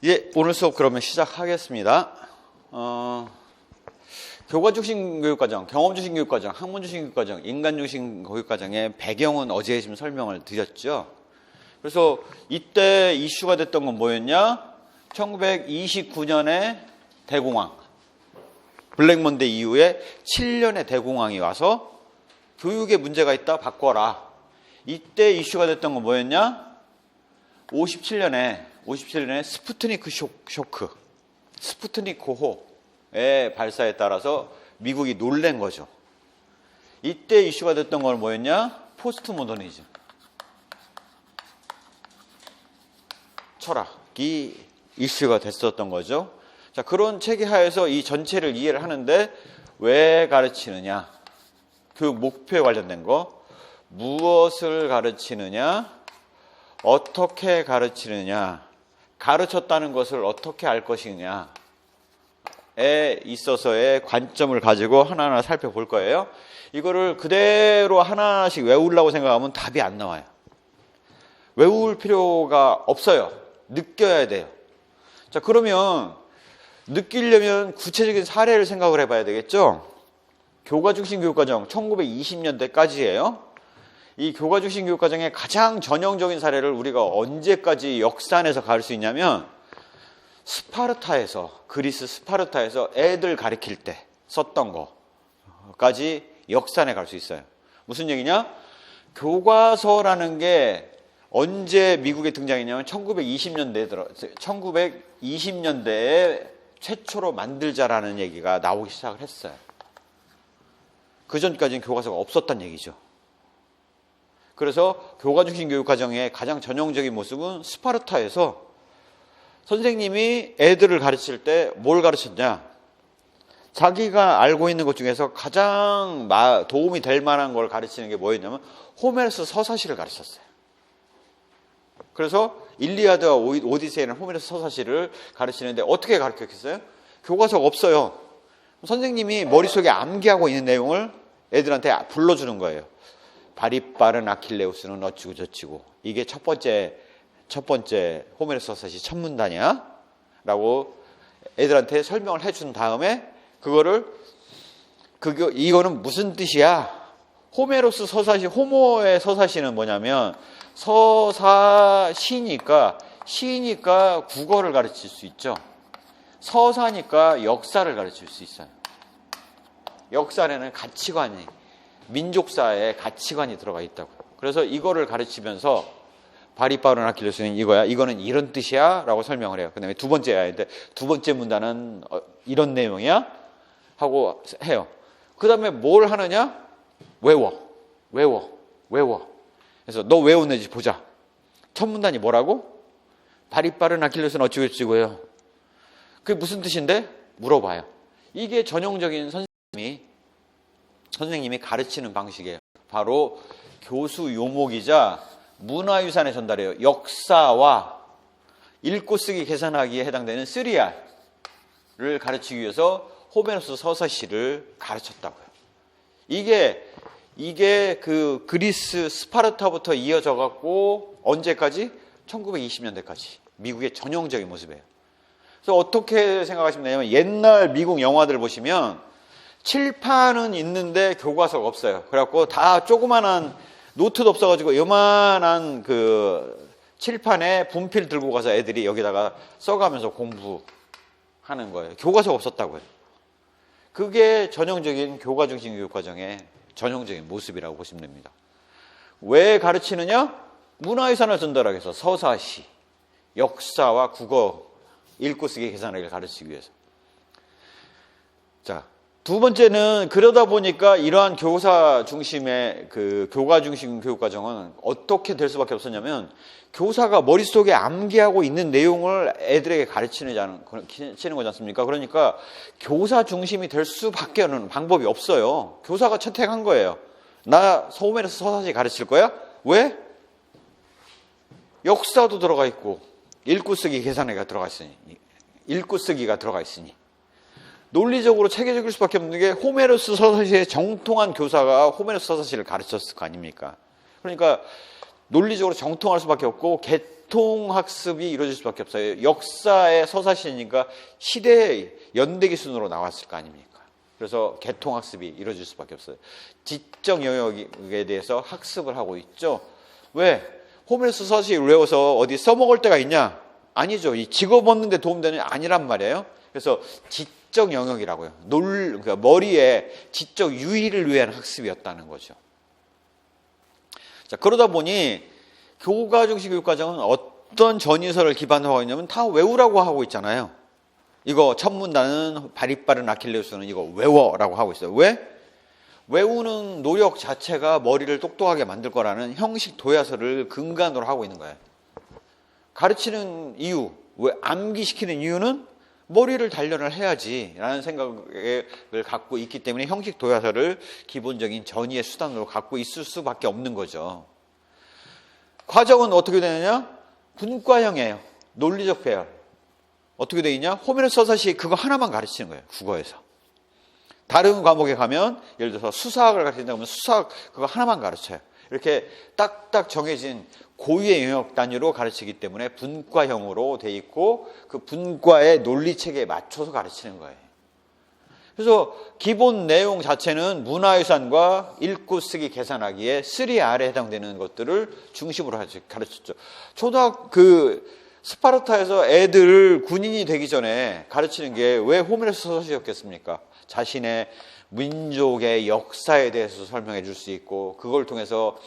예, 오늘 수업 그러면 시작하겠습니다. 교과 중심 교육과정, 경험 중심 교육과정, 학문 중심 교육과정, 인간 중심 교육과정의 배경은 어제 지금 설명을 드렸죠. 그래서 이때 이슈가 됐던 건 뭐였냐? 1929년에 대공황, 블랙먼데 이후에 7년의 대공황이 와서 교육에 문제가 있다, 바꿔라. 이때 이슈가 됐던 건 뭐였냐? 57년에 스푸트니크 쇼크, 스푸트니크 호의 발사에 따라서 미국이 놀란 거죠. 이때 이슈가 됐던 건 뭐였냐? 포스트 모더니즘. 철학이 이슈가 됐었던 거죠. 자, 그런 체계하에서 이 전체를 이해를 하는데 왜 가르치느냐? 교육 목표에 관련된 거, 무엇을 가르치느냐? 어떻게 가르치느냐? 가르쳤다는 것을 어떻게 알 것이냐에 있어서의 관점을 가지고 하나하나 살펴볼 거예요. 이거를 그대로 하나씩 외우려고 생각하면 답이 안 나와요. 외울 필요가 없어요. 느껴야 돼요. 자, 그러면 느끼려면 구체적인 사례를 생각을 해봐야 되겠죠? 교과 중심 교육과정 1920년대까지예요. 이 교과 중심 교육과정의 가장 전형적인 사례를 우리가 언제까지 역산해서 가릴 수 있냐면 스파르타에서, 그리스 스파르타에서 애들 가르칠 때 썼던 거까지 역산해 갈 수 있어요. 무슨 얘기냐? 교과서라는 게 언제 미국에 등장했냐면 1920년대에 최초로 만들자라는 얘기가 나오기 시작을 했어요. 그 전까지는 교과서가 없었단 얘기죠. 그래서 교과 중심 교육 과정의 가장 전형적인 모습은 스파르타에서 선생님이 애들을 가르칠 때 뭘 가르쳤냐? 자기가 알고 있는 것 중에서 가장 도움이 될 만한 걸 가르치는 게 뭐였냐면 호메로스 서사시를 가르쳤어요. 그래서 일리아드와 오디세이는 호메로스 서사시를 가르치는데 어떻게 가르쳤겠어요? 교과서가 없어요. 선생님이 머릿속에 암기하고 있는 내용을 애들한테 불러주는 거예요. 발이 빠른 아킬레우스는 어찌고 저찌고, 이게 첫 번째 호메로스 서사시 첫 문단이야 라고 애들한테 설명을 해준 다음에 이거는 무슨 뜻이야? 호메로스 서사시, 호모의 서사시는 뭐냐면 시니까 국어를 가르칠 수 있죠. 서사니까 역사를 가르칠 수 있어요. 역사에는 가치관이, 민족사의 가치관이 들어가 있다고요. 그래서 이거를 가르치면서 발이 빠른 아킬레스는 이거야, 이거는 이런 뜻이야 라고 설명을 해요. 그 다음에 두 번째 문단은 이런 내용이야 하고 해요. 그 다음에 뭘 하느냐? 외워. 그래서 너 외우는지 보자. 첫 문단이 뭐라고? 발이 빠른 아킬레스는 어찌고저찌고요. 그게 무슨 뜻인데? 물어봐요. 이게 전형적인 선생님이 가르치는 방식이에요. 바로 교수 요목이자 문화유산의 전달이에요. 역사와 읽고 쓰기 계산하기에 해당되는 3R을 가르치기 위해서 호메로스 서사시를 가르쳤다고요. 이게 그 그리스 스파르타부터 이어져 갖고 언제까지? 1920년대까지 미국의 전형적인 모습이에요. 그래서 어떻게 생각하시면 되냐면 옛날 미국 영화들 보시면 칠판은 있는데 교과서가 없어요. 그래갖고 다 조그만한 노트도 없어가지고 요만한 그 칠판에 분필 들고 가서 애들이 여기다가 써가면서 공부하는 거예요. 교과서가 없었다고요. 그게 전형적인 교과 중심 교육 과정의 전형적인 모습이라고 보시면 됩니다. 왜 가르치느냐? 문화유산을 전달하기 위해서 서사시, 역사와 국어, 읽고 쓰기 계산하기를 가르치기 위해서. 자, 두 번째는 그러다 보니까 이러한 교사 중심의 그 교과 중심 교육 과정은 어떻게 될 수밖에 없었냐면 교사가 머릿속에 암기하고 있는 내용을 애들에게 가르치는 거지 않습니까? 그러니까 교사 중심이 될 수밖에 없는 방법이 없어요. 교사가 채택한 거예요. 나 호메로스 서사시 가르칠 거야? 왜? 역사도 들어가 있고 읽고 쓰기 계산하기가 들어가 있으니 논리적으로 체계적일 수밖에 없는 게 호메로스 서사시에 정통한 교사가 호메로스 서사시를 가르쳤을 거 아닙니까? 그러니까 논리적으로 정통할 수밖에 없고 개통학습이 이루어질 수밖에 없어요. 역사의 서사시니까 시대의 연대기 순으로 나왔을 거 아닙니까? 그래서 개통학습이 이루어질 수밖에 없어요. 지적 영역에 대해서 학습을 하고 있죠. 왜? 호메로스 서사시를 외워서 어디 써먹을 때가 있냐? 아니죠. 이 직업 얻는 데 도움되는 아니란 말이에요. 그래서 지적 영역이라고요. 그러니까 머리에 지적 유희를 위한 학습이었다는 거죠. 자, 그러다 보니 교과 중심 교육과정은 어떤 전이서를 기반으로 하고 있냐면 다 외우라고 하고 있잖아요. 이거 첫 문단은 발이 빠른 아킬레우스는 이거 외워라고 하고 있어요. 왜? 외우는 노력 자체가 머리를 똑똑하게 만들 거라는 형식 도야서를 근간으로 하고 있는 거예요. 가르치는 이유, 왜 암기시키는 이유는 머리를 단련을 해야지라는 생각을 갖고 있기 때문에 형식 도야서를 기본적인 전이의 수단으로 갖고 있을 수밖에 없는 거죠. 과정은 어떻게 되느냐? 분과형이에요. 논리적 배열. 어떻게 되어 있냐? 호메로스 서사시 그거 하나만 가르치는 거예요. 국어에서. 다른 과목에 가면 예를 들어서 수사학을 가르친다 그러면 수사학 그거 하나만 가르쳐요. 이렇게 딱딱 정해진 고유의 영역 단위로 가르치기 때문에 분과형으로 돼 있고 그 분과의 논리체계에 맞춰서 가르치는 거예요. 그래서 기본 내용 자체는 문화유산과 읽고 쓰기 계산하기에 3R에 해당되는 것들을 중심으로 가르쳤죠. 스파르타에서 애들 군인이 되기 전에 가르치는 게 왜 호메로스 서사시였겠습니까? 자신의 민족의 역사에 대해서 설명해 줄 수 있고 그걸 통해서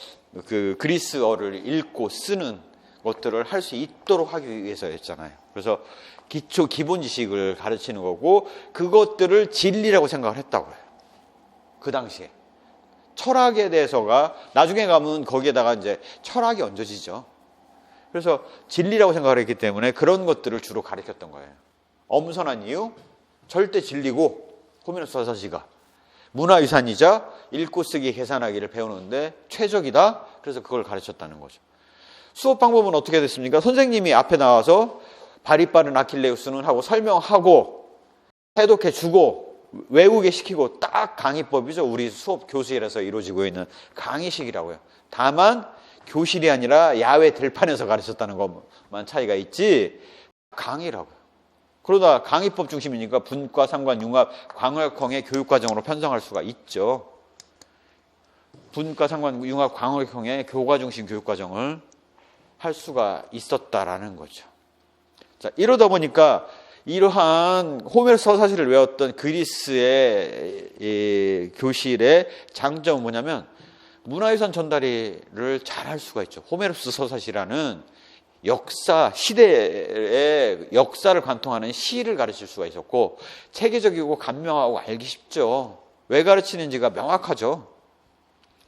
그 그리스어를 읽고 쓰는 것들을 할 수 있도록 하기 위해서였잖아요. 그래서 기본 지식을 가르치는 거고 그것들을 진리라고 생각을 했다고요. 그 당시에. 철학에 대해서가 나중에 가면 거기에다가 이제 철학이 얹어지죠. 그래서 진리라고 생각을 했기 때문에 그런 것들을 주로 가르쳤던 거예요. 엄선한 이유, 절대 진리고 호메로스 서사시가 문화유산이자 읽고 쓰기 계산하기를 배우는데 최적이다. 그래서 그걸 가르쳤다는 거죠. 수업 방법은 어떻게 됐습니까? 선생님이 앞에 나와서 발이 빠른 아킬레우스는 하고 설명하고 해독해 주고 외우게 시키고 딱 강의법이죠. 우리 수업 교실에서 이루어지고 있는 강의식이라고요. 다만 교실이 아니라 야외 들판에서 가르쳤다는 것만 차이가 있지 강의라고요. 그러다 강의법 중심이니까 분과, 상관, 융합, 광역형의 교육과정으로 편성할 수가 있죠. 분과, 상관, 융합, 광역형의 교과 중심 교육과정을 할 수가 있었다라는 거죠. 자, 이러다 보니까 이러한 호메로스 서사시를 외웠던 그리스의 교실의 장점은 뭐냐면 문화유산 전달을 잘 할 수가 있죠. 호메로스 서사시라는 시대의 역사를 관통하는 시를 가르칠 수가 있었고 체계적이고 간명하고 알기 쉽죠. 왜 가르치는지가 명확하죠.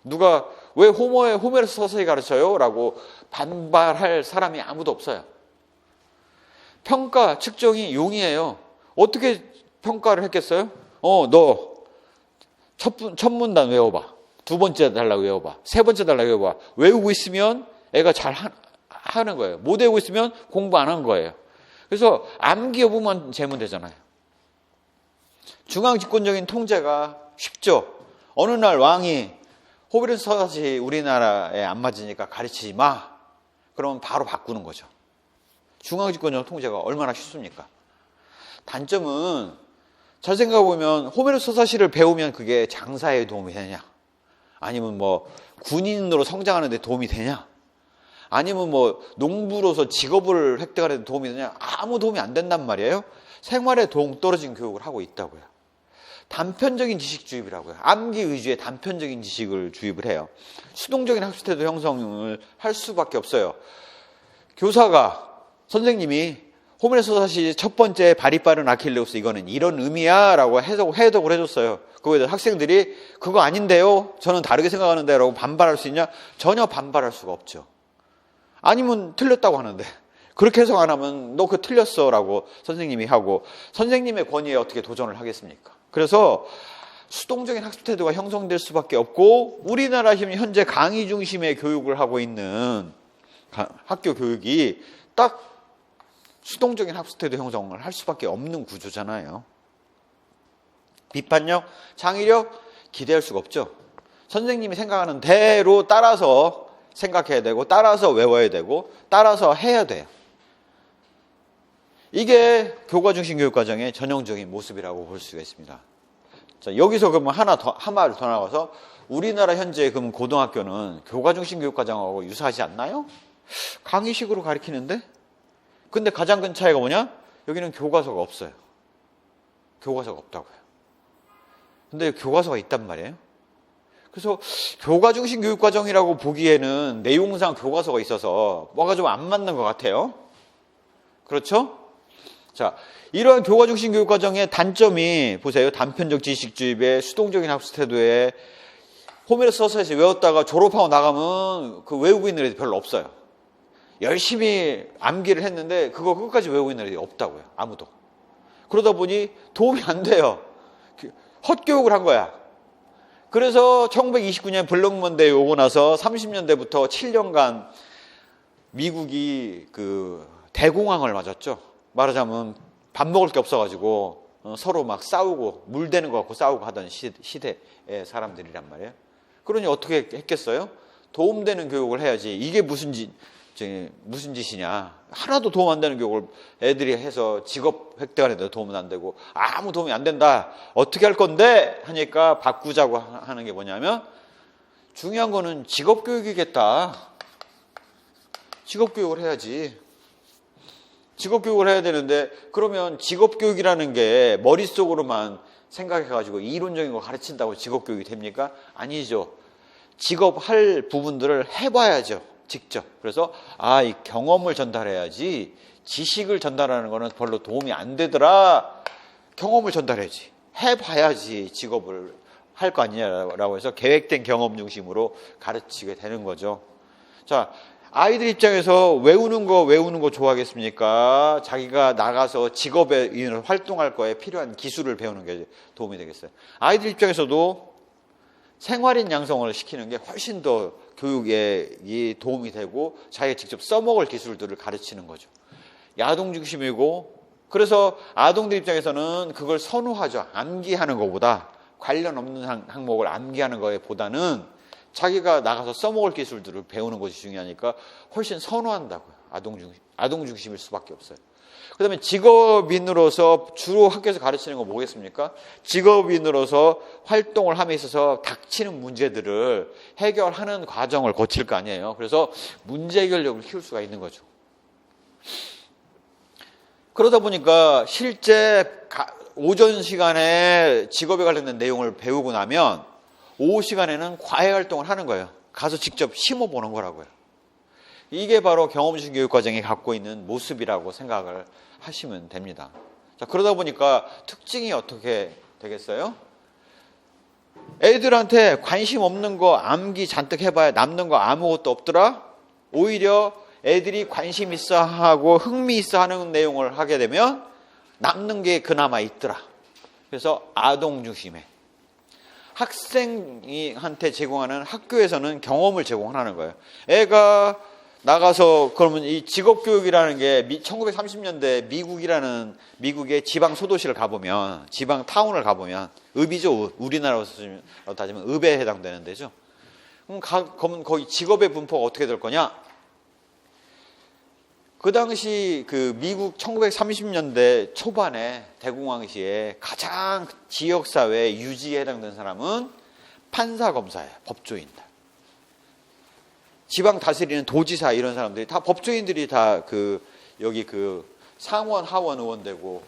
누가 왜 호메로스 서사시 가르쳐요? 라고 반발할 사람이 아무도 없어요. 평가, 측정이 용이에요. 어떻게 평가를 했겠어요? 너 첫 문단 외워봐. 두 번째 달라고 외워봐. 세 번째 달라고 외워봐. 외우고 있으면 애가 잘 하는 거예요. 못 외우고 있으면 공부 안 한 거예요. 그래서 암기 여부만 재면 되잖아요. 중앙집권적인 통제가 쉽죠. 어느 날 왕이 호메로스 서사시 우리나라에 안 맞으니까 가르치지 마. 그러면 바로 바꾸는 거죠. 중앙집권적 통제가 얼마나 쉽습니까? 단점은 잘 생각해보면 호메로스 서사시를 배우면 그게 장사에 도움이 되냐? 아니면 군인으로 성장하는 데 도움이 되냐? 아니면 농부로서 직업을 획득하는 데 도움이 되냐? 아무 도움이 안 된단 말이에요. 생활에 동떨어진 교육을 하고 있다고요. 단편적인 지식 주입이라고요. 암기 위주의 단편적인 지식을 주입을 해요. 수동적인 학습 태도 형성을 할 수밖에 없어요. 교사가 선생님이 호메로스 서사시 첫 번째 발이 빠른 아킬레우스 이거는 이런 의미야 라고 해석을 해줬어요. 그거에 대해서 학생들이 그거 아닌데요? 저는 다르게 생각하는데 라고 반발할 수 있냐? 전혀 반발할 수가 없죠. 아니면 틀렸다고 하는데 그렇게 해석 안 하면 너 그거 틀렸어 라고 선생님이 하고 선생님의 권위에 어떻게 도전을 하겠습니까? 그래서 수동적인 학습 태도가 형성될 수밖에 없고 우리나라 현재 강의 중심의 교육을 하고 있는 학교 교육이 딱 수동적인 학습 태도 형성을 할 수밖에 없는 구조잖아요. 비판력, 창의력 기대할 수가 없죠. 선생님이 생각하는 대로 따라서 생각해야 되고 따라서 외워야 되고 따라서 해야 돼요. 이게 교과중심 교육과정의 전형적인 모습이라고 볼 수가 있습니다. 자, 여기서 그러면 한 발 더 나가서 우리나라 현재 그럼 고등학교는 교과중심 교육과정하고 유사하지 않나요? 강의식으로 가르치는데? 근데 가장 큰 차이가 뭐냐? 여기는 교과서가 없어요. 교과서가 없다고요. 근데 교과서가 있단 말이에요. 그래서 교과중심 교육과정이라고 보기에는 내용상 교과서가 있어서 뭐가 좀 안 맞는 것 같아요. 그렇죠? 자, 이러한 교과중심 교육과정의 단점이 보세요. 단편적 지식주입에 수동적인 학습 태도에 호메로스 서서에서 외웠다가 졸업하고 나가면 그 외우고 있는 애들이 별로 없어요. 열심히 암기를 했는데 그거 끝까지 외우고 있는 애들이 없다고요. 아무도. 그러다 보니 도움이 안 돼요. 헛교육을 한 거야. 그래서 1929년 블록먼 대회 오고 나서 30년대부터 7년간 미국이 그 대공황을 맞았죠. 말하자면 밥 먹을 게 없어가지고 서로 막 싸우고 물대는 거 갖고 싸우고 하던 시대의 사람들이란 말이에요. 그러니 어떻게 했겠어요? 도움되는 교육을 해야지. 이게 무슨 짓이냐. 하나도 도움 안 되는 교육을 애들이 해서 직업 획득하는 데 도움은 안 되고 아무 도움이 안 된다. 어떻게 할 건데? 하니까 바꾸자고 하는 게 뭐냐면 중요한 거는 직업 교육이겠다. 직업 교육을 해야지. 직업 교육을 해야 되는데 그러면 직업 교육이라는 게 머릿속으로만 생각해가지고 이론적인 거 가르친다고 직업 교육이 됩니까? 아니죠. 직업 할 부분들을 해봐야죠. 직접. 그래서 이 경험을 전달해야지 지식을 전달하는 거는 별로 도움이 안 되더라. 경험을 전달해야지. 해봐야지 직업을 할 거 아니냐라고 해서 계획된 경험 중심으로 가르치게 되는 거죠. 자, 아이들 입장에서 외우는 거 좋아하겠습니까? 자기가 나가서 직업에 활동할 거에 필요한 기술을 배우는 게 도움이 되겠어요. 아이들 입장에서도 생활인 양성을 시키는 게 훨씬 더 교육에 도움이 되고 자기가 직접 써먹을 기술들을 가르치는 거죠. 야동 중심이고 그래서 아동들 입장에서는 그걸 선호하죠. 암기하는 것보다 관련 없는 항목을 암기하는 거에 보다는 자기가 나가서 써먹을 기술들을 배우는 것이 중요하니까 훨씬 선호한다고요. 아동 중심일 수밖에 없어요. 그 다음에 직업인으로서 주로 학교에서 가르치는 건 뭐겠습니까? 직업인으로서 활동을 함에 있어서 닥치는 문제들을 해결하는 과정을 거칠 거 아니에요. 그래서 문제 해결력을 키울 수가 있는 거죠. 그러다 보니까 실제 오전 시간에 직업에 관련된 내용을 배우고 나면 오후 시간에는 과외 활동을 하는 거예요. 가서 직접 심어보는 거라고요. 이게 바로 경험중 교육과정이 갖고 있는 모습이라고 생각을 하시면 됩니다. 자, 그러다 보니까 특징이 어떻게 되겠어요? 애들한테 관심 없는 거 암기 잔뜩 해봐야 남는 거 아무것도 없더라? 오히려 애들이 관심 있어 하고 흥미 있어 하는 내용을 하게 되면 남는 게 그나마 있더라. 그래서 아동 중심에 학생한테 제공하는 학교에서는 경험을 제공하는 거예요. 애가 나가서 그러면 이 직업교육이라는 게 1930년대 미국의 지방 소도시를 가보면 지방 타운을 가보면 읍이죠. 우리나라로 따지면 읍에 해당되는 데죠. 그럼 거기 직업의 분포가 어떻게 될 거냐? 그 당시 그 미국 1930년대 초반에 대공황시에 가장 지역사회 유지에 해당되는 사람은 판사검사예요. 법조인들. 지방 다스리는 도지사 이런 사람들이 다 법조인들이 다 여기 상원 하원 의원 되고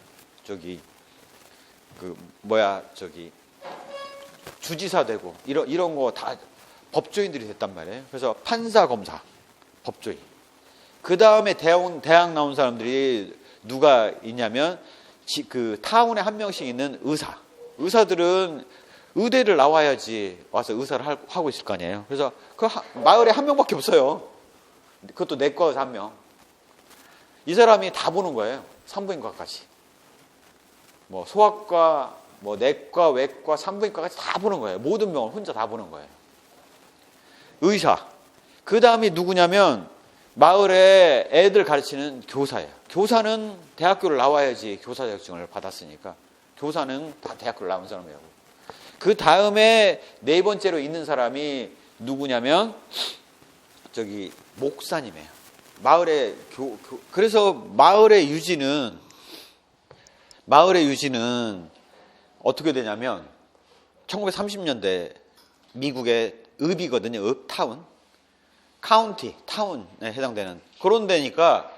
주지사 되고 이런 거 다 법조인들이 됐단 말이에요. 그래서 판사 검사 법조인. 그 다음에 대학 나온 사람들이 누가 있냐면 타운에 한 명씩 있는 의사들은 의대를 나와야지 와서 의사를 하고 있을 거 아니에요. 그래서 그 마을에 한 명밖에 없어요. 그것도 내과 의사 한 명. 이 사람이 다 보는 거예요. 산부인과까지. 뭐 소아과, 뭐 내과, 외과, 산부인과까지 다 보는 거예요. 모든 병을 혼자 다 보는 거예요. 의사. 그 다음이 누구냐면 마을에 애들 가르치는 교사예요. 교사는 대학교를 나와야지 교사 자격증을 받았으니까 교사는 다 대학교를 나온 사람이라고. 그 다음에 네 번째로 있는 사람이 누구냐면 목사님이에요. 그래서 마을의 유지는 어떻게 되냐면 1930년대 미국의 읍이거든요. 읍타운, 카운티, 타운에 해당되는 그런 데니까,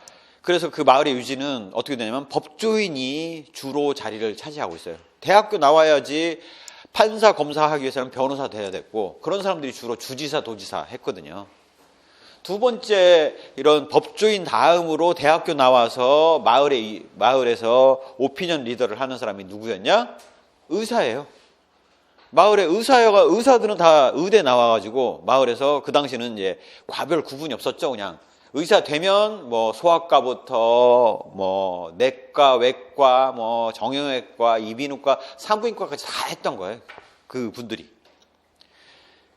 그래서 그 마을의 유지는 어떻게 되냐면 법조인이 주로 자리를 차지하고 있어요. 대학교 나와야지 판사, 검사 하기 위해서는 변호사 돼야 됐고, 그런 사람들이 주로 주지사, 도지사 했거든요. 두 번째, 이런 법조인 다음으로 대학교 나와서 마을에서 오피니언 리더를 하는 사람이 누구였냐? 의사예요. 마을의 의사들은 다 의대 나와가지고 마을에서, 그 당시는 이제 과별 구분이 없었죠. 그냥 의사 되면 뭐 소아과부터 뭐 내과, 외과, 뭐 정형외과, 이비인후과, 산부인과까지 다 했던 거예요. 그 분들이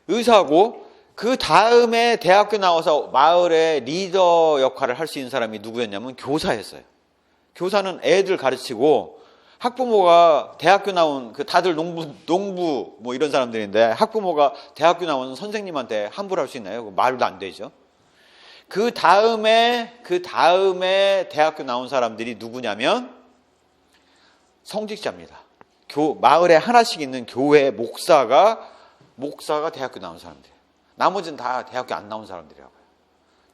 의사고, 그 다음에 대학교 나와서 마을의 리더 역할을 할 수 있는 사람이 누구였냐면 교사였어요. 교사는 애들 가르치고, 학부모가 대학교 나온 다들 농부 뭐 이런 사람들인데, 학부모가 대학교 나온 선생님한테 함부로 할 수 있나요? 말도 안 되죠. 그 다음에 대학교 나온 사람들이 누구냐면 성직자입니다. 마을에 하나씩 있는 교회 목사가 대학교 나온 사람들이에요. 나머지는 다 대학교 안 나온 사람들이라고요.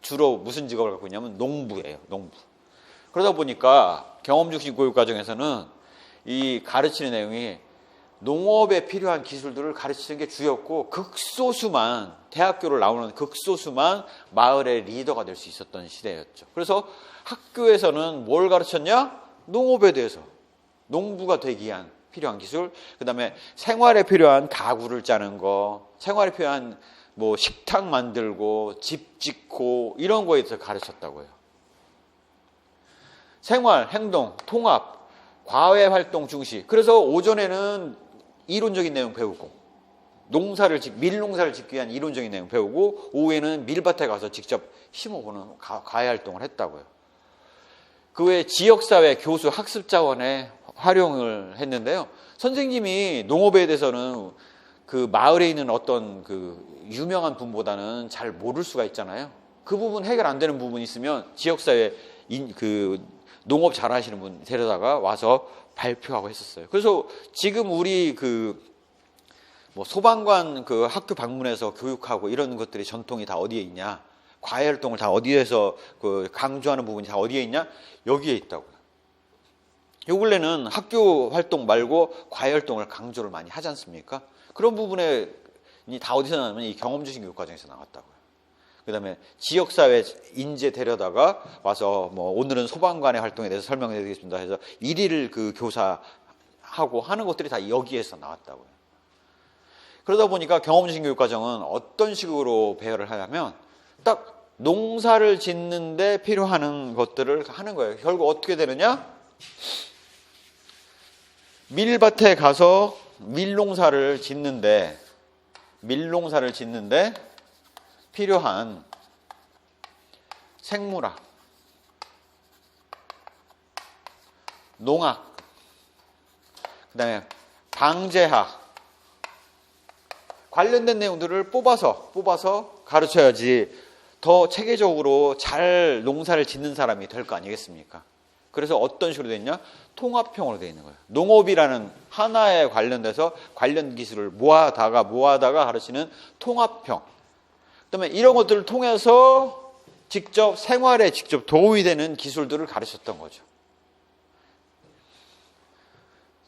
주로 무슨 직업을 갖고 있냐면 농부예요. 농부. 그러다 보니까 경험중심 교육과정에서는 이 가르치는 내용이 농업에 필요한 기술들을 가르치는 게 주였고, 대학교를 나오는 극소수만 마을의 리더가 될 수 있었던 시대였죠. 그래서 학교에서는 뭘 가르쳤냐? 농업에 대해서, 농부가 되기 위한 필요한 기술, 그 다음에 생활에 필요한 가구를 짜는 거, 생활에 필요한 뭐 식탁 만들고 집 짓고 이런 거에 대해서 가르쳤다고요. 생활, 행동, 통합, 과외 활동 중시. 그래서 오전에는 이론적인 내용 배우고, 밀농사를 짓기 위한 이론적인 내용 배우고, 오후에는 밀밭에 가서 직접 심어보는 과외 활동을 했다고요. 그 외에 지역사회, 교수, 학습자원에 활용을 했는데요. 선생님이 농업에 대해서는 그 마을에 있는 어떤 그 유명한 분보다는 잘 모를 수가 있잖아요. 그 부분 해결 안 되는 부분이 있으면 지역사회 그 농업 잘하시는 분 데려다가 와서 발표하고 했었어요. 그래서 지금 우리 뭐 소방관 학교 방문해서 교육하고 이런 것들이 전통이 다 어디에 있냐? 과외 활동을 다 어디에서 강조하는 부분이 다 어디에 있냐? 여기에 있다고요. 요 근래는 학교 활동 말고 과외 활동을 강조를 많이 하지 않습니까? 그런 부분에 다 어디서 나오면 이 경험주신 교육과정에서 나왔다고요. 그 다음에 지역사회 인재 데려다가 와서 뭐 오늘은 소방관의 활동에 대해서 설명해 드리겠습니다 해서 1일 그 교사하고 하는 것들이 다 여기에서 나왔다고요. 그러다 보니까 경험주신 교육과정은 어떤 식으로 배열을 하냐면 딱 농사를 짓는데 필요한 것들을 하는 거예요. 결국 어떻게 되느냐? 밀밭에 가서 밀농사를 짓는데 필요한 생물학, 농학, 그 다음에 방제학 관련된 내용들을 뽑아서 가르쳐야지 더 체계적으로 잘 농사를 짓는 사람이 될 거 아니겠습니까? 그래서 어떤 식으로 되어 있냐? 통합형으로 되어 있는 거예요. 농업이라는 하나에 관련돼서 관련 기술을 모아다가 가르치는 통합형. 그다음에 이런 것들을 통해서 생활에 직접 도움이 되는 기술들을 가르쳤던 거죠.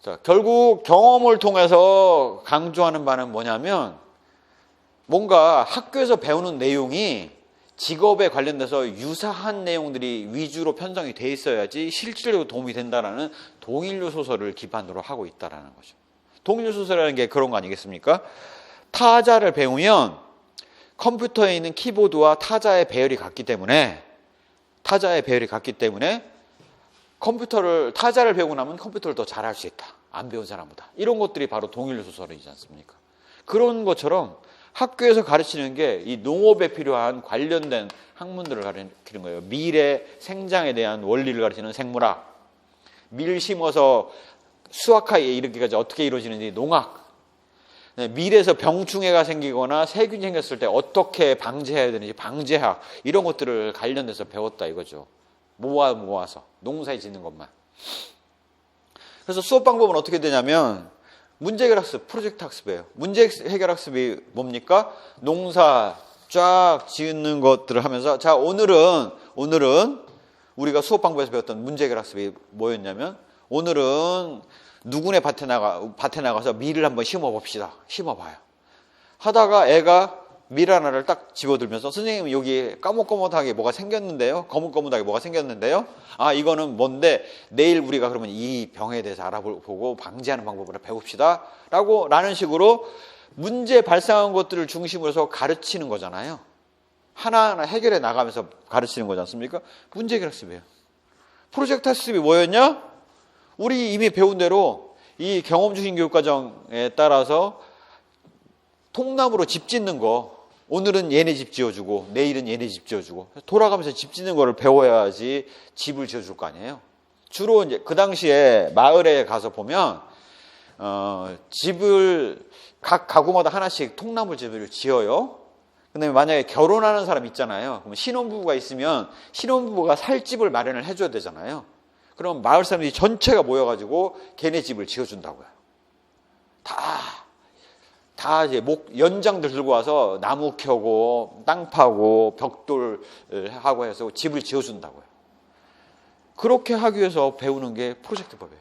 자, 결국 경험을 통해서 강조하는 바는 뭐냐면 뭔가 학교에서 배우는 내용이 직업에 관련돼서 유사한 내용들이 위주로 편성이 돼 있어야지 실질적으로 도움이 된다라는 동일류 소설을 기반으로 하고 있다라는 거죠. 동일류 소설이라는 게 그런 거 아니겠습니까? 타자를 배우면 컴퓨터에 있는 키보드와 타자의 배열이 같기 때문에 타자를 배우고 나면 컴퓨터를 더 잘할 수 있다. 안 배운 사람보다. 이런 것들이 바로 동일류 소설이지 않습니까? 그런 것처럼 학교에서 가르치는 게 이 농업에 필요한 관련된 학문들을 가르치는 거예요. 밀의 생장에 대한 원리를 가르치는 생물학, 밀 심어서 수확하기에 이르기까지 어떻게 이루어지는지 농학, 밀에서 병충해가 생기거나 세균이 생겼을 때 어떻게 방제해야 되는지 방제학 이런 것들을 관련해서 배웠다 이거죠. 모아서 농사에 짓는 것만. 그래서 수업 방법은 어떻게 되냐면 문제 해결 학습, 프로젝트 학습이에요. 문제 해결 학습이 뭡니까? 농사 쫙 짓는 것들을 하면서 자 오늘은 우리가 수업 방법에서 배웠던 문제 해결 학습이 뭐였냐면 오늘은 누구네 밭에 나가서 밀을 한번 심어봅시다. 심어봐요. 하다가 애가 밀 하나를 딱 집어들면서 선생님 여기 까뭇까뭇하게 뭐가 생겼는데요. 거뭇거뭇하게 뭐가 생겼는데요. 아 이거는 뭔데 내일 우리가 그러면 이 병에 대해서 알아보고 방지하는 방법을 배웁시다. 라는 식으로 문제 발생한 것들을 중심으로 해서 가르치는 거잖아요. 하나하나 해결해 나가면서 가르치는 거지 않습니까? 문제 해결 학습이에요. 프로젝트 학습이 뭐였냐? 우리 이미 배운 대로 이 경험 중심 교육과정에 따라서 통나무로 집 짓는 거 오늘은 얘네 집 지어주고 내일은 얘네 집 지어주고 돌아가면서 집 짓는 거를 배워야지 집을 지어줄 거 아니에요. 주로 이제 그 당시에 마을에 가서 보면 집을 각 가구마다 하나씩 통나무 집을 지어요. 근데 만약에 결혼하는 사람 있잖아요. 그럼 신혼부부가 있으면 신혼부부가 살 집을 마련을 해줘야 되잖아요. 그럼 마을 사람들이 전체가 모여가지고 걔네 집을 지어준다고요. 다 이제 연장들 들고 와서 나무 켜고 땅 파고 벽돌 하고 해서 집을 지어준다고요. 그렇게 하기 위해서 배우는 게 프로젝트법이에요.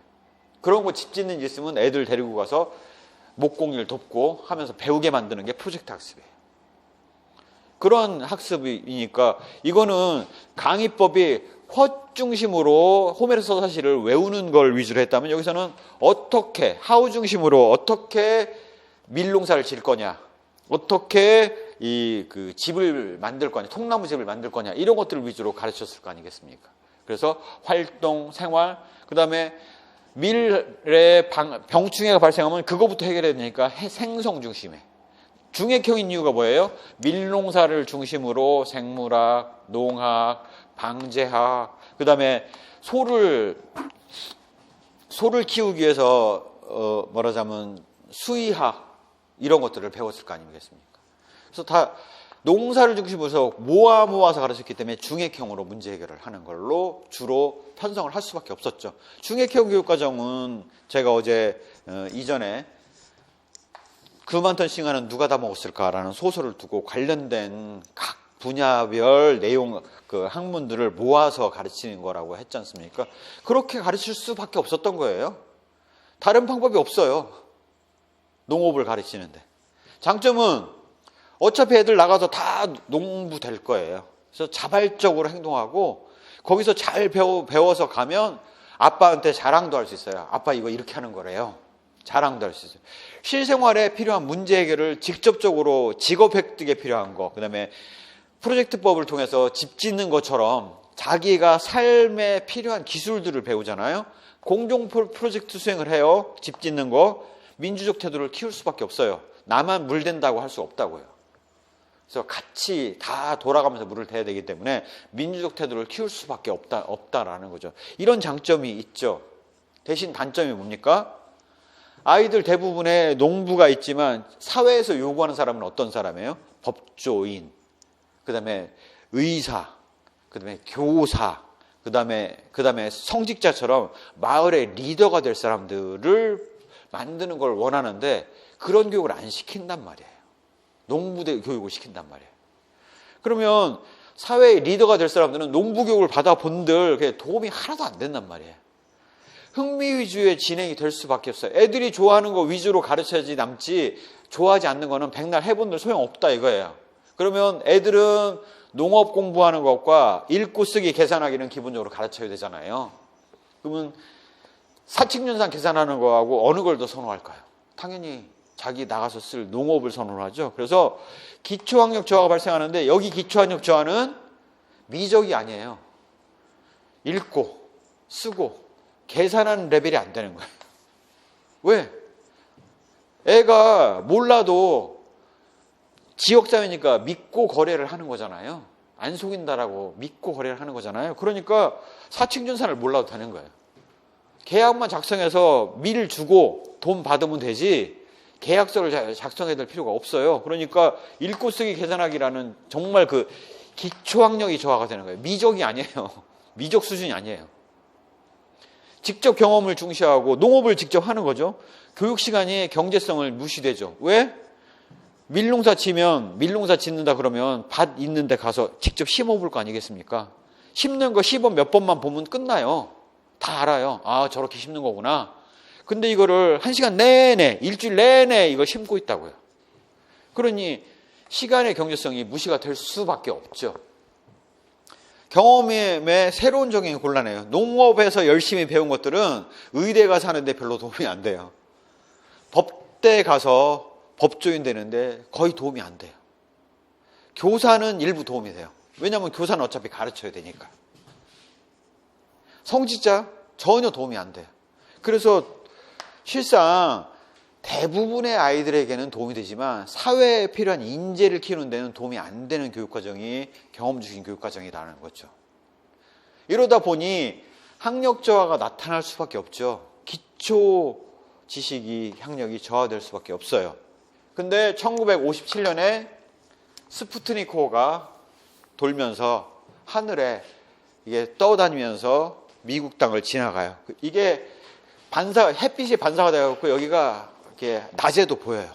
그런 거 집 짓는 일 있으면 애들 데리고 가서 목공일 돕고 하면서 배우게 만드는 게 프로젝트 학습이에요. 그런 학습이니까 이거는 강의법이 헛 중심으로 호메로스 사실을 외우는 걸 위주로 했다면 여기서는 어떻게 하우 중심으로 어떻게 밀농사를 질 거냐, 어떻게 그 집을 만들 거냐, 통나무 집을 만들 거냐 이런 것들을 위주로 가르쳤을 거 아니겠습니까? 그래서 활동, 생활, 그 다음에 밀에 병충해가 발생하면 그거부터 해결해야 되니까 생성 중심에. 중액형인 이유가 뭐예요? 밀농사를 중심으로 생물학, 농학, 방제학, 그 다음에 소를 키우기 위해서 말하자면 수의학 이런 것들을 배웠을 거 아니겠습니까? 그래서 다 농사를 중심으로 해서 모아서 가르쳤기 때문에 중액형으로 문제 해결을 하는 걸로 주로 편성을 할 수밖에 없었죠. 중액형 교육과정은 제가 어제 이전에 그 많던 시간은 누가 다 먹었을까라는 소설을 두고 관련된 각 분야별 내용 그 학문들을 모아서 가르치는 거라고 했지 않습니까? 그렇게 가르칠 수밖에 없었던 거예요. 다른 방법이 없어요. 농업을 가르치는데. 장점은 어차피 애들 나가서 다 농부 될 거예요. 그래서 자발적으로 행동하고 거기서 잘 배워서 가면 아빠한테 자랑도 할 수 있어요. 아빠 이거 이렇게 하는 거래요. 자랑도 할 수 있어요. 실생활에 필요한 문제 해결을 직접적으로 직업 획득에 필요한 거, 그 다음에 프로젝트법을 통해서 집 짓는 것처럼 자기가 삶에 필요한 기술들을 배우잖아요. 공동 프로젝트 수행을 해요. 집 짓는 거. 민주적 태도를 키울 수밖에 없어요. 나만 물 댄다고 할 수 없다고요. 그래서 같이 다 돌아가면서 물을 대야 되기 때문에 민주적 태도를 키울 수밖에 없다라는 거죠. 이런 장점이 있죠. 대신 단점이 뭡니까? 아이들 대부분의 농부가 있지만 사회에서 요구하는 사람은 어떤 사람이에요? 법조인, 그 다음에 의사, 그 다음에 교사, 그 다음에 성직자처럼 마을의 리더가 될 사람들을 만드는 걸 원하는데 그런 교육을 안 시킨단 말이에요. 농부대 교육을 시킨단 말이에요. 그러면 사회의 리더가 될 사람들은 농부 교육을 받아본들 그게 도움이 하나도 안 된단 말이에요. 흥미 위주의 진행이 될 수밖에 없어요. 애들이 좋아하는 거 위주로 가르쳐야지 남지 좋아하지 않는 거는 백날 해본들 소용없다 이거예요. 그러면 애들은 농업 공부하는 것과 읽고 쓰기 계산하기는 기본적으로 가르쳐야 되잖아요. 그러면 사칙연산 계산하는 거하고 어느 걸 더 선호할까요? 당연히 자기 나가서 쓸 농업을 선호하죠. 그래서 기초학력 저하가 발생하는데 여기 기초학력 저하는 미적이 아니에요. 읽고 쓰고 계산하는 레벨이 안 되는 거예요. 왜? 애가 몰라도 지역사회니까 믿고 거래를 하는 거잖아요. 안 속인다라고 믿고 거래를 하는 거잖아요. 그러니까 사칙연산을 몰라도 되는 거예요. 계약만 작성해서 밀 주고 돈 받으면 되지 계약서를 작성해야 될 필요가 없어요. 그러니까 읽고 쓰기 계산하기라는 정말 그 기초학력이 저하가 되는 거예요. 미적이 아니에요. 미적 수준이 아니에요. 직접 경험을 중시하고 농업을 직접 하는 거죠. 교육 시간이 경제성을 무시되죠. 왜? 밀농사 짓는다 그러면 밭 있는데 가서 직접 심어볼 거 아니겠습니까? 심는 거 시범 몇 번만 보면 끝나요. 다 알아요. 아, 저렇게 심는 거구나. 근데 이거를 1시간 내내, 일주일 내내 이거 심고 있다고요. 그러니 시간의 경제성이 무시가 될 수밖에 없죠. 경험의 새로운 적용이 곤란해요. 농업에서 열심히 배운 것들은 의대 가서 하는데 별로 도움이 안 돼요. 법대 가서 법조인 되는데 거의 도움이 안 돼요. 교사는 일부 도움이 돼요. 왜냐하면 교사는 어차피 가르쳐야 되니까. 성직자 전혀 도움이 안 돼요. 그래서 실상 대부분의 아이들에게는 도움이 되지만 사회에 필요한 인재를 키우는 데는 도움이 안 되는 교육과정이 경험 주신 교육과정이라는 거죠. 이러다 보니 학력 저하가 나타날 수밖에 없죠. 기초 지식이 학력이 저하될 수밖에 없어요. 근데 1957년에 스푸트니크호가 돌면서 하늘에 이게 떠다니면서 미국 땅을 지나가요. 이게 햇빛이 반사가 되어갖고 여기가 이렇게 낮에도 보여요.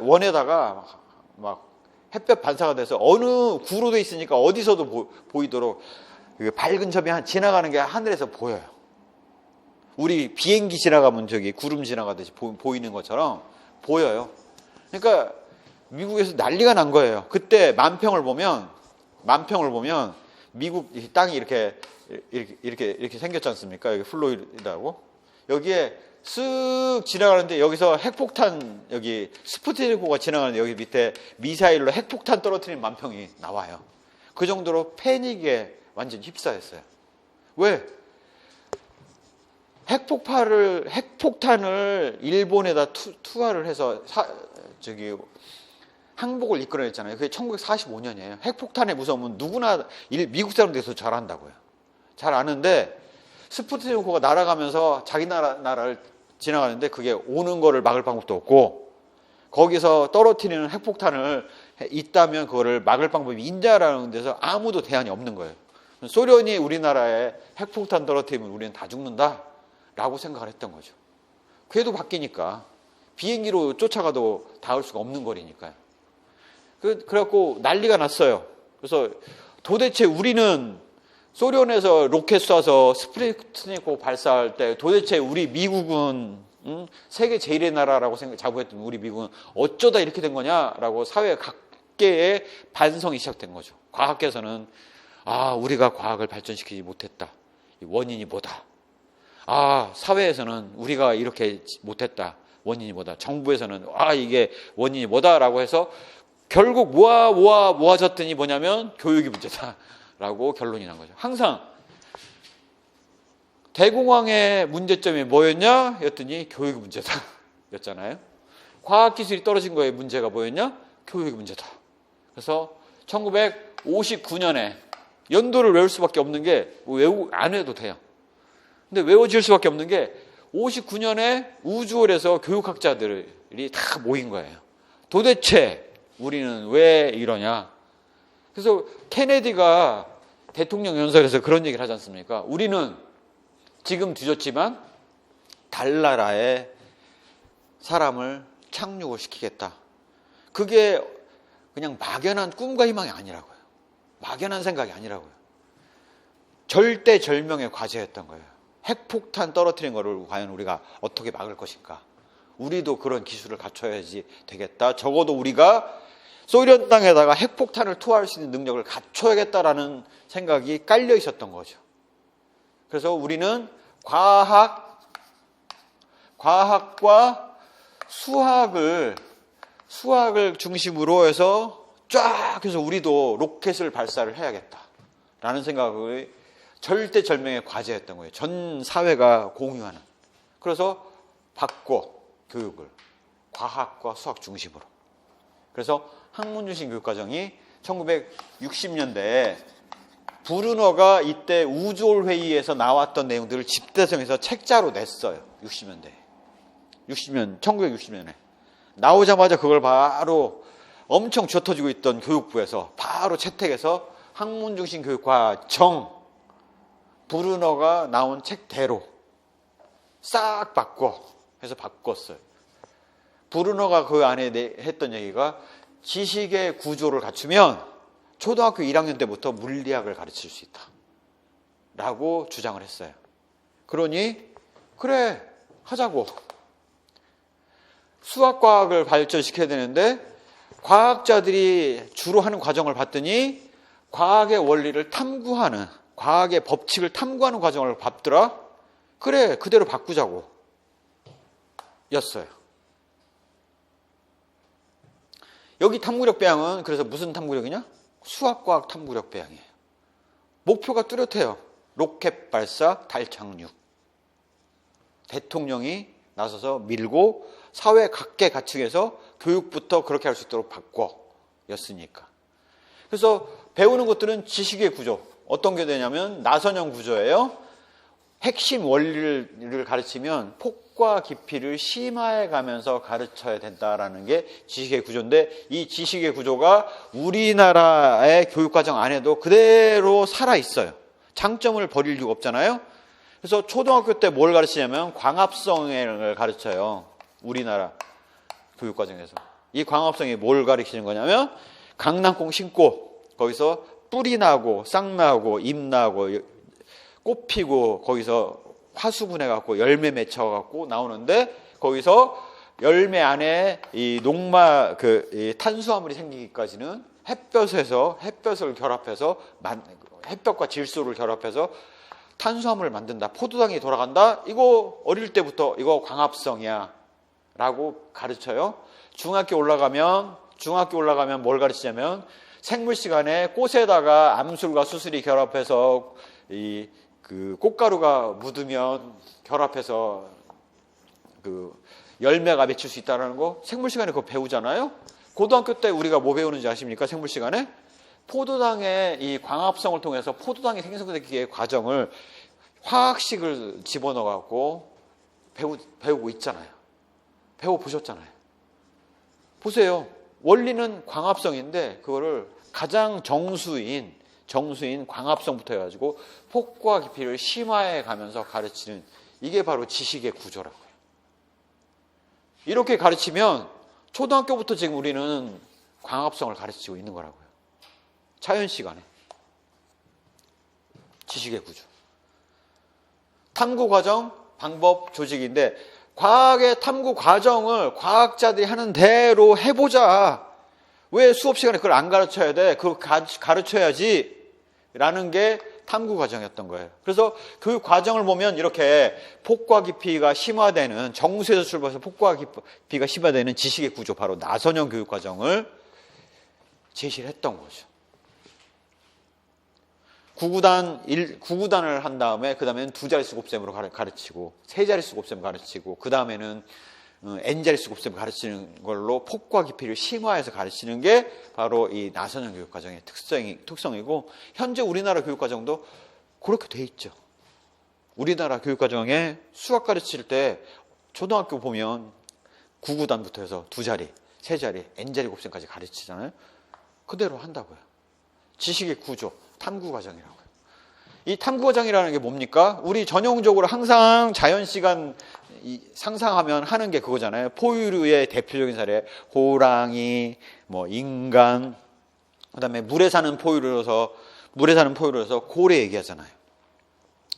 원에다가 막 햇볕 반사가 돼서 어느 구로 돼 있으니까 어디서도 보이도록 밝은 점이 지나가는 게 하늘에서 보여요. 우리 비행기 지나가면 저기 구름 지나가듯이 보이는 것처럼 보여요. 그러니까 미국에서 난리가 난 거예요. 그때 만평을 보면 미국 땅이 이렇게 생겼지 않습니까? 여기 플로리다고. 여기에 쓱 지나가는데 여기서 핵폭탄, 여기 스푸트니크호가 지나가는데 여기 밑에 미사일로 핵폭탄 떨어뜨리는 만평이 나와요. 그 정도로 패닉에 완전 휩싸였어요. 왜? 핵폭탄을 일본에다 투하를 해서 항복을 이끌어냈잖아요. 그게 1945년이에요. 핵폭탄의 무서움은 누구나 미국 사람들도 잘 안다고요. 잘 아는데 스푸트니크호가 날아가면서 자기 나라를 지나가는데 그게 오는 거를 막을 방법도 없고 거기서 떨어뜨리는 핵폭탄을 있다면 그거를 막을 방법이 있냐라는 데서 아무도 대안이 없는 거예요. 소련이 우리나라에 핵폭탄 떨어뜨리면 우리는 다 죽는다라고 생각을 했던 거죠. 궤도 바뀌니까 비행기로 쫓아가도 닿을 수가 없는 거리니까요. 그래갖고 난리가 났어요. 그래서 도대체 우리는 소련에서 로켓 쏴서 스푸트니크 발사할 때 도대체 우리 미국은 세계 제1의 나라라고 자부했던 우리 미국은 어쩌다 이렇게 된 거냐라고 사회 각계의 반성이 시작된 거죠. 과학계에서는 우리가 과학을 발전시키지 못했다. 원인이 뭐다. 사회에서는 우리가 이렇게 못했다. 원인이 뭐다. 정부에서는 이게 원인이 뭐다라고 해서 결국 모아졌더니 뭐냐면 교육이 문제다라고 결론이 난 거죠. 항상 대공황의 문제점이 뭐였냐? 였더니 교육이 문제다. 였잖아요. 과학기술이 떨어진 거의 문제가 뭐였냐? 교육이 문제다. 그래서 1959년에 연도를 외울 수밖에 없는 게 안 해도 돼요. 근데 외워질 수밖에 없는 게 59년에 우주홀에서 교육학자들이 다 모인 거예요. 도대체 우리는 왜 이러냐? 그래서 케네디가 대통령 연설에서 그런 얘기를 하지 않습니까? 우리는 지금 뒤졌지만 달나라에 사람을 착륙을 시키겠다. 그게 그냥 막연한 꿈과 희망이 아니라고요. 막연한 생각이 아니라고요. 절대절명의 과제였던 거예요. 핵폭탄 떨어뜨린 거를 과연 우리가 어떻게 막을 것인가? 우리도 그런 기술을 갖춰야지 되겠다. 적어도 우리가 소련 땅에다가 핵폭탄을 투하할 수 있는 능력을 갖춰야겠다라는 생각이 깔려 있었던 거죠. 그래서 우리는 과학과 수학을 중심으로 해서 쫙 해서 우리도 로켓을 발사를 해야겠다라는 생각이 절대절명의 과제였던 거예요. 전 사회가 공유하는. 그래서 바꿔 교육을 과학과 수학 중심으로. 그래서 학문중심 교육과정이 1960년대에 브루너가 이때 우주홀 회의에서 나왔던 내용들을 집대성에서 책자로 냈어요. 60년대에. 60년, 1960년에. 나오자마자 그걸 바로 엄청 쥐어터지고 있던 교육부에서 바로 채택해서 학문중심 교육과 브루너가 나온 책대로 싹 해서 바꿨어요. 브루너가 그 안에 했던 얘기가 지식의 구조를 갖추면 초등학교 1학년 때부터 물리학을 가르칠 수 있다 라고 주장을 했어요. 그러니 그래 하자고. 수학과학을 발전시켜야 되는데 과학자들이 주로 하는 과정을 봤더니 과학의 원리를 탐구하는, 과학의 법칙을 탐구하는 과정을 봤더라. 그래 그대로 바꾸자고 였어요. 여기 탐구력 배양은 그래서 무슨 탐구력이냐? 수학과학 탐구력 배양이에요. 목표가 뚜렷해요. 로켓 발사, 달 착륙. 대통령이 나서서 밀고 사회 각계 가축에서 교육부터 그렇게 할 수 있도록 바꿔 였으니까. 그래서 배우는 것들은 지식의 구조. 어떤 게 되냐면 나선형 구조예요. 핵심 원리를 가르치면 폭과 깊이를 심화해 가면서 가르쳐야 된다라는 게 지식의 구조인데, 이 지식의 구조가 우리나라의 교육과정 안에도 그대로 살아있어요. 장점을 버릴 이유가 없잖아요. 그래서 초등학교 때 뭘 가르치냐면 광합성을 가르쳐요. 우리나라 교육과정에서. 이 광합성이 뭘 가르치는 거냐면 강낭콩 심고 거기서 뿌리 나고 싹 나고 잎 나고 꽃 피고 거기서 화수분해 갖고 열매 맺혀 갖고 나오는데, 거기서 열매 안에 이 녹마 이 탄수화물이 생기기까지는 햇볕을 결합해서 햇볕과 질소를 결합해서 탄수화물을 만든다. 포도당이 돌아간다. 이거 어릴 때부터 이거 광합성이야 라고 가르쳐요. 중학교 올라가면 뭘 가르치냐면 생물 시간에 꽃에다가 암술과 수술이 결합해서 그 꽃가루가 묻으면 결합해서 그 열매가 맺힐 수 있다는 거 생물 시간에 그거 배우잖아요. 고등학교 때 우리가 뭐 배우는지 아십니까? 생물 시간에 포도당의 이 광합성을 통해서 포도당이 생성되기의 과정을 화학식을 집어넣어 갖고 배우고 있잖아요. 배워보셨잖아요. 보세요. 원리는 광합성인데 그거를 가장 정수인 광합성부터 해가지고 폭과 깊이를 심화해 가면서 가르치는, 이게 바로 지식의 구조라고요. 이렇게 가르치면 초등학교부터 지금 우리는 광합성을 가르치고 있는 거라고요. 자연 시간에. 지식의 구조. 탐구 과정, 방법, 조직인데 과학의 탐구 과정을 과학자들이 하는 대로 해보자. 왜 수업 시간에 그걸 안 가르쳐야 돼? 그걸 가르쳐야지. 라는 게 탐구 과정이었던 거예요. 그래서 교육 과정을 보면 이렇게 폭과 깊이가 심화되는, 정수에서 출발해서 폭과 깊이가 심화되는 지식의 구조, 바로 나선형 교육 과정을 제시를 했던 거죠. 9구단을 한 다음에 그 다음에는 2자릿수 곱셈으로 가르치고 3자릿수 곱셈 가르치고 그 다음에는 n자릿수 곱셈 가르치는 걸로 폭과 깊이를 심화해서 가르치는 게 바로 이 나선형 교육과정의 특성이고, 현재 우리나라 교육과정도 그렇게 돼 있죠. 우리나라 교육과정에 수학 가르칠 때 초등학교 보면 9구단부터 해서 2자리, 3자리, n자리 곱셈까지 가르치잖아요. 그대로 한다고요. 지식의 구조, 탐구과정이라고요. 이 탐구과정이라는 게 뭡니까? 우리 전형적으로 항상 자연시간 상상하면 하는 게 그거잖아요. 포유류의 대표적인 사례, 호랑이, 인간, 그 다음에 물에 사는 포유류로서 고래 얘기하잖아요.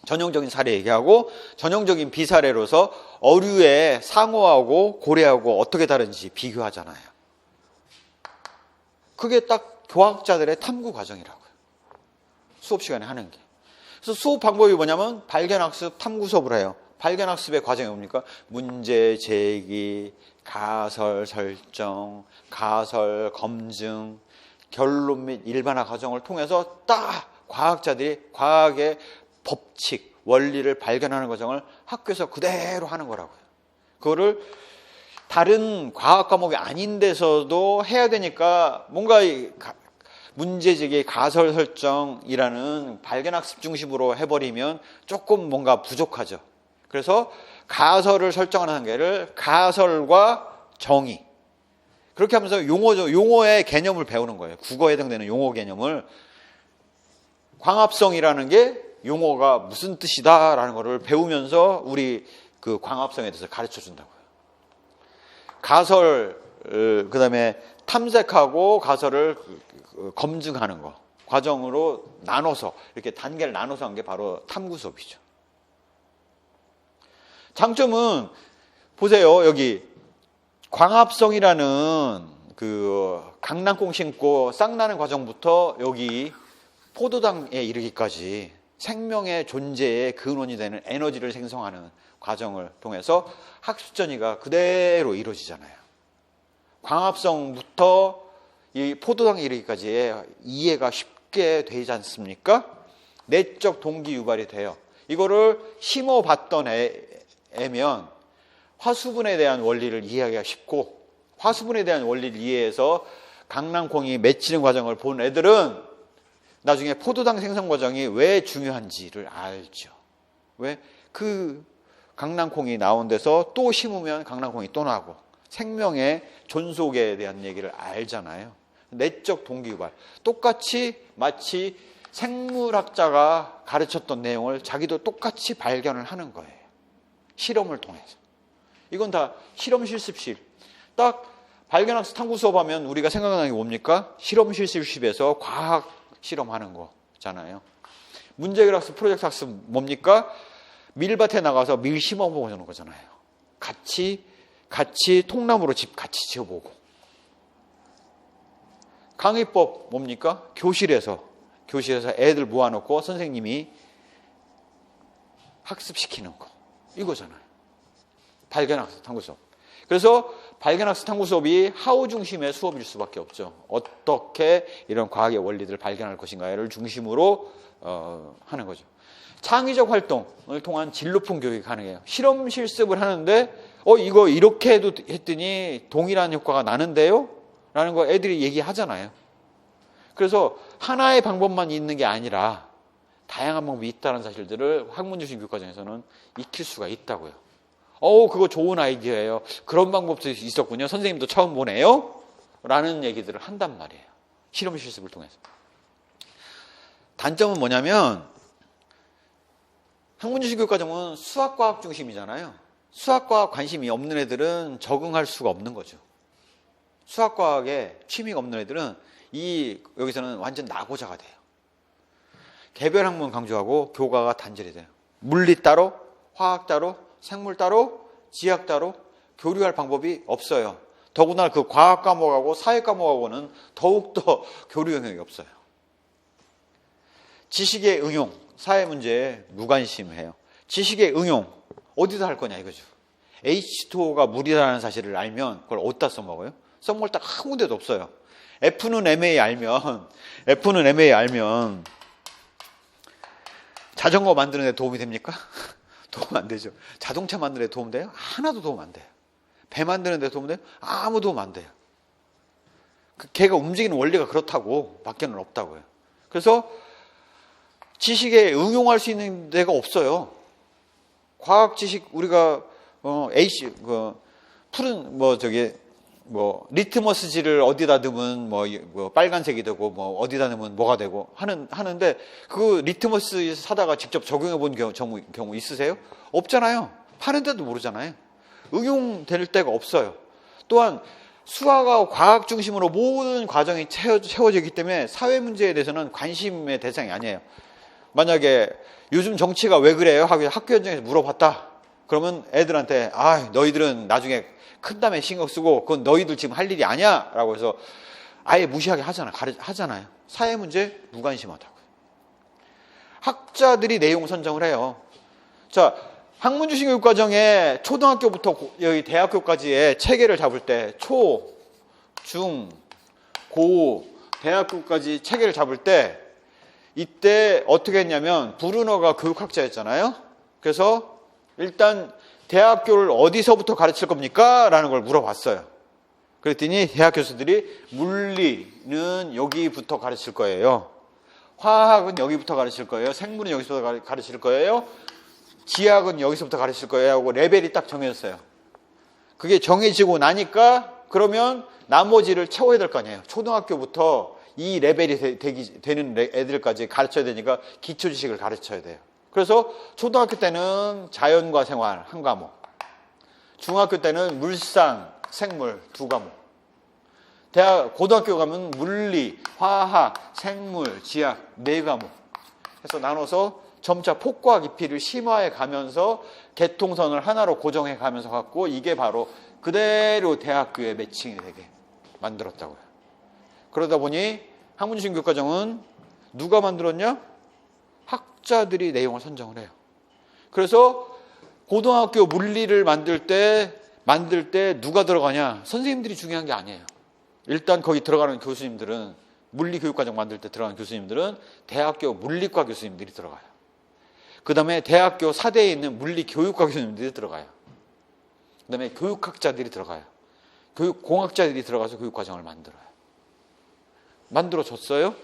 전형적인 사례 얘기하고, 전형적인 비사례로서 어류의 상어하고 고래하고 어떻게 다른지 비교하잖아요. 그게 딱 교학자들의 탐구 과정이라고요. 수업 시간에 하는 게. 그래서 수업 방법이 뭐냐면 발견학습, 탐구 수업을 해요. 발견학습의 과정이 뭡니까? 문제 제기, 가설 설정, 가설 검증, 결론 및 일반화 과정을 통해서 딱 과학자들이 과학의 법칙, 원리를 발견하는 과정을 학교에서 그대로 하는 거라고요. 그거를 다른 과학 과목이 아닌 데서도 해야 되니까 뭔가 문제제기, 가설 설정이라는 발견학습 중심으로 해버리면 조금 뭔가 부족하죠. 그래서 가설을 설정하는 단계를 가설과 정의. 그렇게 하면서 용어의 개념을 배우는 거예요. 국어에 해당되는 용어 개념을. 광합성이라는 게 용어가 무슨 뜻이다라는 것을 배우면서 우리 그 광합성에 대해서 가르쳐 준다고요. 가설, 그 다음에 탐색하고 가설을 검증하는 거. 과정으로 나눠서, 이렇게 단계를 나눠서 한 게 바로 탐구 수업이죠. 장점은, 보세요. 여기, 광합성이라는 그 강낭콩 심고 싹나는 과정부터 여기 포도당에 이르기까지 생명의 존재의 근원이 되는 에너지를 생성하는 과정을 통해서 학습 전이가 그대로 이루어지잖아요. 광합성부터 이 포도당에 이르기까지의 이해가 쉽게 되지 않습니까? 내적 동기 유발이 돼요. 이거를 심어봤던 애면 화수분에 대한 원리를 이해하기가 쉽고, 화수분에 대한 원리를 이해해서 강낭콩이 맺히는 과정을 본 애들은 나중에 포도당 생성 과정이 왜 중요한지를 알죠. 왜? 그 강낭콩이 나온 데서 또 심으면 강낭콩이 또 나고, 생명의 존속에 대한 얘기를 알잖아요. 내적 동기유발. 똑같이 마치 생물학자가 가르쳤던 내용을 자기도 똑같이 발견을 하는 거예요. 실험을 통해서. 이건 다 실험 실습실. 딱 발견학습 탐구 수업 하면 우리가 생각나는 게 뭡니까? 실험 실습실에서 과학 실험하는 거잖아요. 문제해결 학습, 프로젝트 학습 뭡니까? 밀밭에 나가서 밀 심어보는 거잖아요. 같이 통나무로 집 같이 지어보고. 강의법 뭡니까? 교실에서 애들 모아놓고 선생님이 학습시키는 거. 이거잖아요. 발견학습 탐구 수업. 그래서 발견학습 탐구 수업이 하우 중심의 수업일 수밖에 없죠. 어떻게 이런 과학의 원리들을 발견할 것인가를 중심으로 하는 거죠. 창의적 활동을 통한 진로품 교육이 가능해요. 실험 실습을 하는데 이거 이렇게 했더니 동일한 효과가 나는데요? 라는 거 애들이 얘기하잖아요. 그래서 하나의 방법만 있는 게 아니라 다양한 방법이 있다는 사실들을 학문 중심 교육 과정에서는 익힐 수가 있다고요. 그거 좋은 아이디어예요. 그런 방법도 있었군요. 선생님도 처음 보네요. 라는 얘기들을 한단 말이에요. 실험 실습을 통해서. 단점은 뭐냐면 학문 중심 교육 과정은 수학과학 중심이잖아요. 수학과학 관심이 없는 애들은 적응할 수가 없는 거죠. 수학과학에 취미가 없는 애들은 여기서는 완전 낙오자가 돼요. 개별 학문 강조하고 교과가 단절이 돼요. 물리 따로, 화학 따로, 생물 따로, 지학 따로 교류할 방법이 없어요. 더구나 그 과학 과목하고 사회 과목하고는 더욱더 교류 영역이 없어요. 지식의 응용, 사회 문제에 무관심해요. 지식의 응용, 어디서 할 거냐 이거죠. H2O가 물이라는 사실을 알면 그걸 어디다 써먹어요? 써먹을 딱 한 군데도 없어요. F는 MA 알면 자전거 만드는 데 도움이 됩니까? 도움 안 되죠. 자동차 만드는 데 도움 돼요? 하나도 도움 안 돼요. 배 만드는 데 도움 돼요? 아무 도움 안 돼요. 걔가 움직이는 원리가 그렇다고 밖에는 없다고요. 그래서 지식에 응용할 수 있는 데가 없어요. 과학 지식 우리가 리트머스지를 어디다 넣으면 빨간색이 되고 어디다 넣으면 뭐가 되고 하는데 그 리트머스 사다가 직접 적용해 본 경우 있으세요? 없잖아요. 파는데도 모르잖아요. 응용될 데가 없어요. 또한 수학하고 과학 중심으로 모든 과정이 채워지기 때문에 사회 문제에 대해서는 관심의 대상이 아니에요. 만약에 요즘 정치가 왜 그래요? 학교 현장에서 물어봤다. 그러면 애들한테 너희들은 나중에 큰 다음에 신경 쓰고 그건 너희들 지금 할 일이 아니야 라고 해서 아예 무시하게 하잖아요. 사회 문제 무관심하다고요. 학자들이 내용 선정을 해요. 자, 학문 중심 교육 과정에 초등학교부터 여기 대학교까지의 체계를 잡을 때 초, 중, 고, 대학교까지 체계를 잡을 때 이때 어떻게 했냐면 브루너가 교육학자였잖아요. 그래서 일단 대학 교를 어디서부터 가르칠 겁니까? 라는 걸 물어봤어요. 그랬더니 대학 교수들이 물리는 여기부터 가르칠 거예요. 화학은 여기부터 가르칠 거예요. 생물은 여기서 가르칠 거예요. 지학은 여기서부터 가르칠 거예요 하고 레벨이 딱 정해졌어요. 그게 정해지고 나니까 그러면 나머지를 채워야 될 거 아니에요. 초등학교부터 이 레벨이 되는 애들까지 가르쳐야 되니까 기초 지식을 가르쳐야 돼요. 그래서 초등학교 때는 자연과 생활 한 과목, 중학교 때는 물상, 생물 두 과목, 고등학교 가면 물리, 화학, 생물, 지학 네 과목 해서 나눠서 점차 폭과 깊이를 심화해 가면서 개통선을 하나로 고정해 가면서 갖고 이게 바로 그대로 대학교에 매칭이 되게 만들었다고요. 그러다 보니 학문중심 교육과정은 누가 만들었냐? 학자들이 내용을 선정을 해요. 그래서 고등학교 물리를 만들 때 누가 들어가냐? 선생님들이 중요한 게 아니에요. 일단 거기 들어가는 교수님들은 물리교육과정 만들 때 들어가는 교수님들은 대학교 물리과 교수님들이 들어가요. 그 다음에 대학교 4대에 있는 물리교육과 교수님들이 들어가요. 그 다음에 교육학자들이 들어가요. 교육공학자들이 들어가서 교육과정을 만들어요. 만들어줬어요.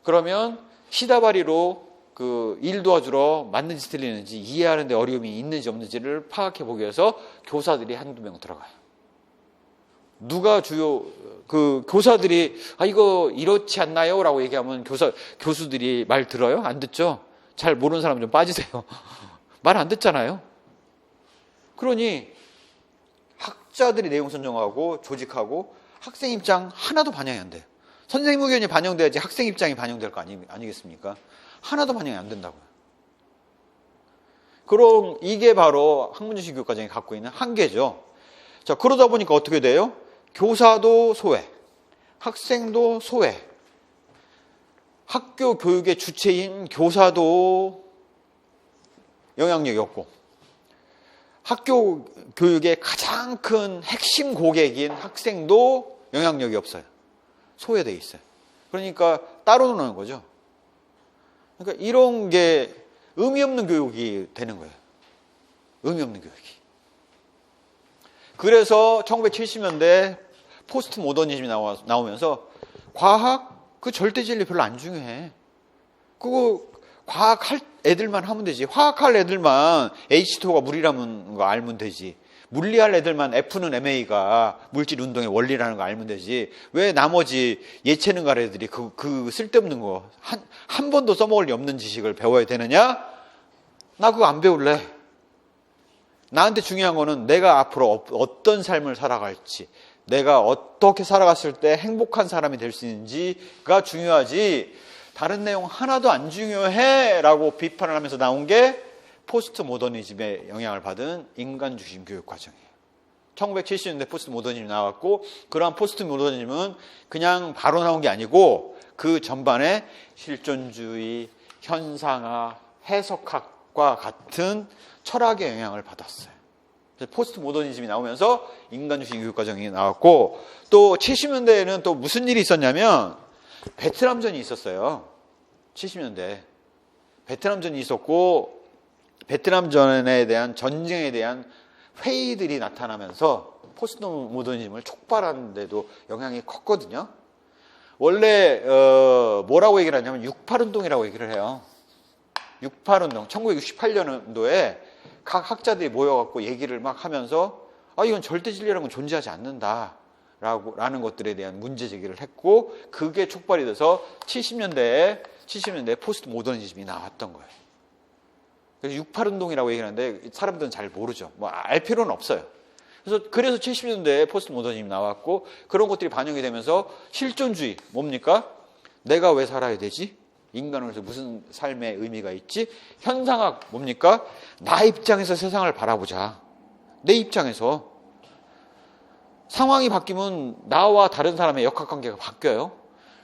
그러면 시다바리로 그 일 도와주러 맞는지 틀리는지 이해하는 데 어려움이 있는지 없는지를 파악해 보기 위해서 교사들이 한두 명 들어가요. 누가 주요 그 교사들이 이거 이렇지 않나요? 라고 얘기하면 교수들이 말 들어요? 안 듣죠? 잘 모르는 사람 좀 빠지세요. 말 안 듣잖아요. 그러니 학자들이 내용 선정하고 조직하고 학생 입장 하나도 반영이 안 돼요. 선생님 의견이 반영돼야지 학생 입장이 반영될 거 아니겠습니까? 하나도 반영이 안 된다고요. 그럼 이게 바로 학문중심 교육과정이 갖고 있는 한계죠. 자, 그러다 보니까 어떻게 돼요? 교사도 소외, 학생도 소외, 학교 교육의 주체인 교사도 영향력이 없고, 학교 교육의 가장 큰 핵심 고객인 학생도 영향력이 없어요. 소외되어 있어요. 그러니까 따로 노는 거죠. 그러니까 이런 게 의미 없는 교육이 되는 거예요. 의미 없는 교육이. 그래서 1970년대 포스트 모더니즘이 나오면서 과학 그 절대 진리 별로 안 중요해. 그거 과학 할 애들만 하면 되지. 화학 할 애들만 H2O가 물이라는 거 알면 되지. 물리할 애들만 F는 MA가 물질 운동의 원리라는 거 알면 되지. 왜 나머지 예체능 갈 애들이 그 쓸데없는 거 한 번도 써먹을 리 없는 지식을 배워야 되느냐? 나 그거 안 배울래. 나한테 중요한 거는 내가 앞으로 어떤 삶을 살아갈지, 내가 어떻게 살아갔을 때 행복한 사람이 될 수 있는지가 중요하지, 다른 내용 하나도 안 중요해 라고 비판을 하면서 나온 게 포스트 모더니즘의 영향을 받은 인간중심 교육과정이에요. 1970년대 포스트 모더니즘이 나왔고, 그러한 포스트 모더니즘은 그냥 바로 나온 게 아니고 그 전반에 실존주의, 현상화, 해석학과 같은 철학의 영향을 받았어요. 포스트 모더니즘이 나오면서 인간중심 교육과정이 나왔고, 또 70년대에는 또 무슨 일이 있었냐면 베트남전이 있었어요. 70년대 베트남전이 있었고, 베트남전에 대한 전쟁에 대한 회의들이 나타나면서 포스트 모더니즘을 촉발하는 데도 영향이 컸거든요. 원래 뭐라고 얘기를 하냐면 68운동이라고 얘기를 해요. 68운동 1968년도에 각 학자들이 모여갖고 얘기를 막 하면서 이건 절대 진리라는 건 존재하지 않는다 라는 것들에 대한 문제 제기를 했고, 그게 촉발이 돼서 70년대에 포스트 모더니즘이 나왔던 거예요. 그래서 68운동이라고 얘기하는데 사람들은 잘 모르죠. 뭐 알 필요는 없어요. 그래서 70년대에 포스트 모더니즘이 나왔고, 그런 것들이 반영이 되면서 실존주의 뭡니까? 내가 왜 살아야 되지? 인간으로서 무슨 삶의 의미가 있지? 현상학 뭡니까? 나 입장에서 세상을 바라보자. 내 입장에서. 상황이 바뀌면 나와 다른 사람의 역학관계가 바뀌어요.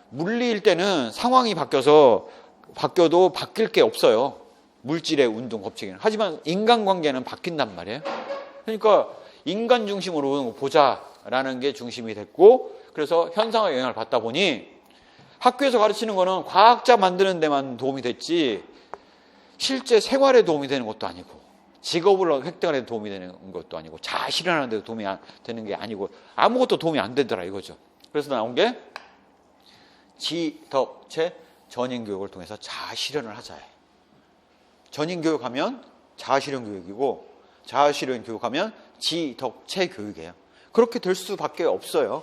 물리일 때는 상황이 바뀌어도 바뀔 게 없어요. 물질의 운동 법칙에는. 하지만 인간관계는 바뀐단 말이에요. 그러니까 인간 중심으로 보자라는 게 중심이 됐고, 그래서 현상의 영향을 받다 보니 학교에서 가르치는 거는 과학자 만드는 데만 도움이 됐지 실제 생활에 도움이 되는 것도 아니고, 직업을 획득하는 데 도움이 되는 것도 아니고, 자아 실현하는 데 도움이 되는 게 아니고, 아무것도 도움이 안 되더라 이거죠. 그래서 나온 게 지덕체 전인교육을 통해서 자아 실현을 하자. 전인교육하면 자아실현 교육이고, 자아실현 교육하면 지덕체 교육이에요. 그렇게 될 수밖에 없어요.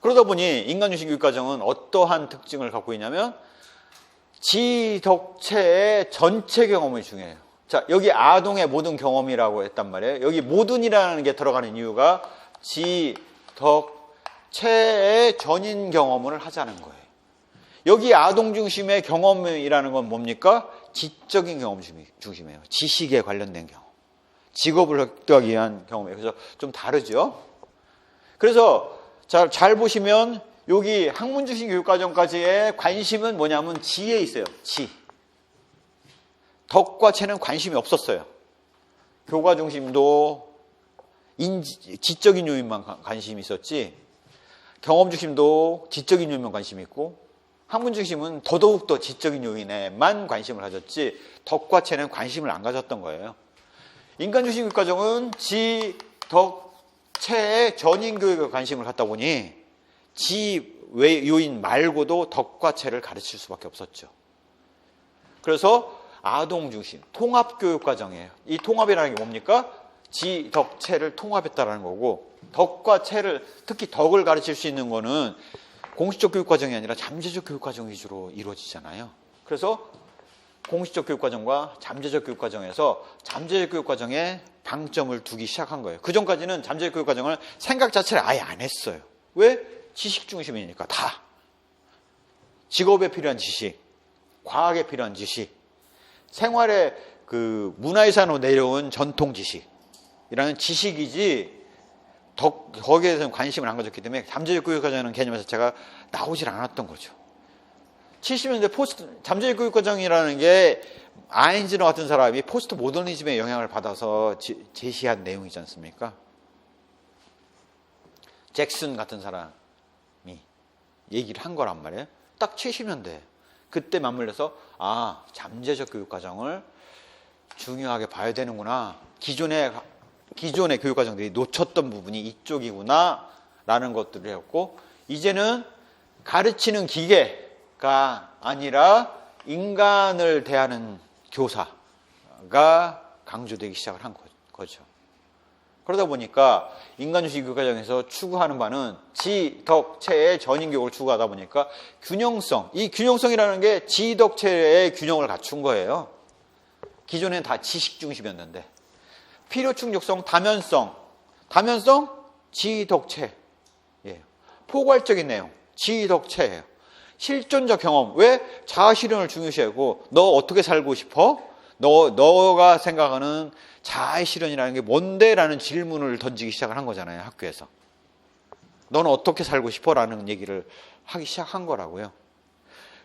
그러다 보니 인간중심 교육과정은 어떠한 특징을 갖고 있냐면 지덕체의 전체 경험이 중요해요. 자, 여기 아동의 모든 경험이라고 했단 말이에요. 여기 모든이라는 게 들어가는 이유가 지덕체의 전인 경험을 하자는 거예요. 여기 아동 중심의 경험이라는 건 뭡니까? 지적인 경험 중심이에요. 지식에 관련된 경험. 직업을 획득하기 위한 경험이에요. 그래서 좀 다르죠? 그래서 잘 보시면 여기 학문중심 교육과정까지의 관심은 뭐냐면 지에 있어요. 지. 덕과 체는 관심이 없었어요. 교과 중심도 지적인 요인만 관심이 있었지, 경험 중심도 지적인 요인만 관심이 있고, 학문 중심은 더더욱더 지적인 요인에만 관심을 가졌지 덕과 체는 관심을 안 가졌던 거예요. 인간 중심 교육과정은 지, 덕, 체의 전인 교육에 관심을 갖다 보니 지 외 요인 말고도 덕과 체를 가르칠 수밖에 없었죠. 그래서 아동 중심 통합 교육과정이에요. 이 통합이라는 게 뭡니까? 지, 덕, 체를 통합했다라는 거고, 덕과 체를, 특히 덕을 가르칠 수 있는 거는 공식적 교육과정이 아니라 잠재적 교육과정 위주로 이루어지잖아요. 그래서 공식적 교육과정과 잠재적 교육과정에서 잠재적 교육과정에 방점을 두기 시작한 거예요. 그 전까지는 잠재적 교육과정을 생각 자체를 아예 안 했어요. 왜? 지식 중심이니까. 다 직업에 필요한 지식, 과학에 필요한 지식, 생활의 그 문화유산으로 내려온 전통 지식이라는 지식이지 거기에 대해서는 관심을 안 가졌기 때문에 잠재적 교육과정이라는 개념 자체가 나오질 않았던 거죠. 70년대 잠재적 교육과정이라는 게 아인즈너 같은 사람이 포스트 모더니즘의 영향을 받아서 제시한 내용이지 않습니까? 잭슨 같은 사람이 얘기를 한 거란 말이에요. 딱 70년대. 그때 맞물려서 잠재적 교육과정을 중요하게 봐야 되는구나. 기존의 교육과정들이 놓쳤던 부분이 이쪽이구나 라는 것들을 했고, 이제는 가르치는 기계가 아니라 인간을 대하는 교사가 강조되기 시작을 한 거죠. 그러다 보니까 인간중심 교육과정에서 추구하는 바는 지, 덕, 체의 전인교육을 추구하다 보니까 균형성, 이 균형성이라는 게 지, 덕, 체의 균형을 갖춘 거예요. 기존에는 다 지식 중심이었는데, 필요 충족성, 다면성, 지덕체. 예. 포괄적인 내용, 지덕체예요. 실존적 경험, 왜? 자아실현을 중요시하고, 너 어떻게 살고 싶어? 너가 생각하는 자아의 실현이라는 게 뭔데? 라는 질문을 던지기 시작을 한 거잖아요, 학교에서. 너는 어떻게 살고 싶어? 라는 얘기를 하기 시작한 거라고요.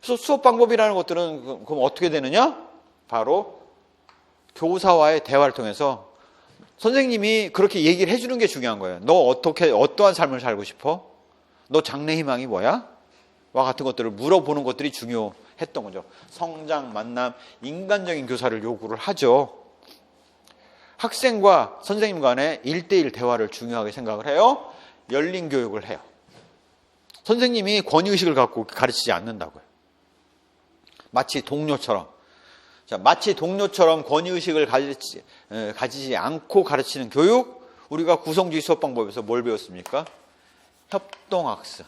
그래서 수업 방법이라는 것들은 그럼 어떻게 되느냐? 바로 교사와의 대화를 통해서 선생님이 그렇게 얘기를 해주는 게 중요한 거예요. 너 어떠한 삶을 살고 싶어? 너 장래 희망이 뭐야? 와 같은 것들을 물어보는 것들이 중요했던 거죠. 성장, 만남, 인간적인 교사를 요구를 하죠. 학생과 선생님 간의 1대1 대화를 중요하게 생각을 해요. 열린 교육을 해요. 선생님이 권위의식을 갖고 가르치지 않는다고요. 마치 동료처럼 권위의식을 가지지 않고 가르치는 교육, 우리가 구성주의 수업 방법에서 뭘 배웠습니까? 협동학습.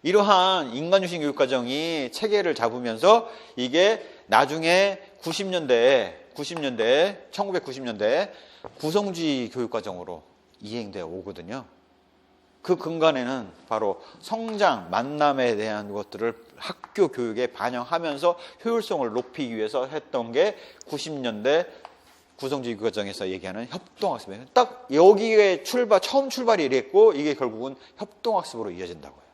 이러한 인간중심 교육과정이 체계를 잡으면서 이게 나중에 1990년대에 구성주의 교육과정으로 이행되어 오거든요. 그 근간에는 바로 성장, 만남에 대한 것들을 학교 교육에 반영하면서 효율성을 높이기 위해서 했던 게 90년대 구성주의 교육과정에서 얘기하는 협동학습이에요. 딱 여기에 처음 출발이 이랬고, 이게 결국은 협동학습으로 이어진다고요.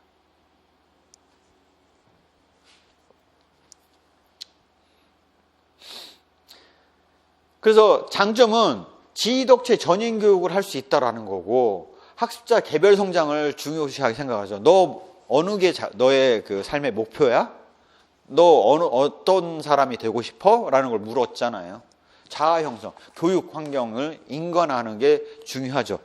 그래서 장점은 지덕체 전인 교육을 할 수 있다라는 거고, 학습자 개별 성장을 중요시하게 생각하죠. 너 어느 게 너의 그 삶의 목표야? 너 어떤 사람이 되고 싶어? 라는 걸 물었잖아요. 자아 형성, 교육 환경을 인간화하는 게 중요하죠.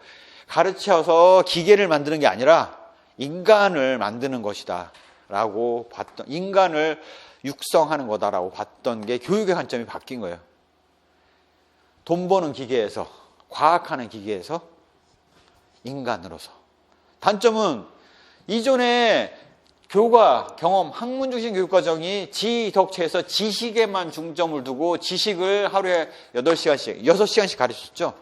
가르쳐서 기계를 만드는 게 아니라 인간을 만드는 것이다 라고 봤던, 인간을 육성하는 거다라고 봤던 게 교육의 관점이 바뀐 거예요. 돈 버는 기계에서, 과학하는 기계에서 인간으로서. 단점은 이전에 교과, 경험, 학문 중심 교육과정이 지덕체에서 지식에만 중점을 두고 지식을 하루에 8시간씩, 6시간씩 가르쳤죠.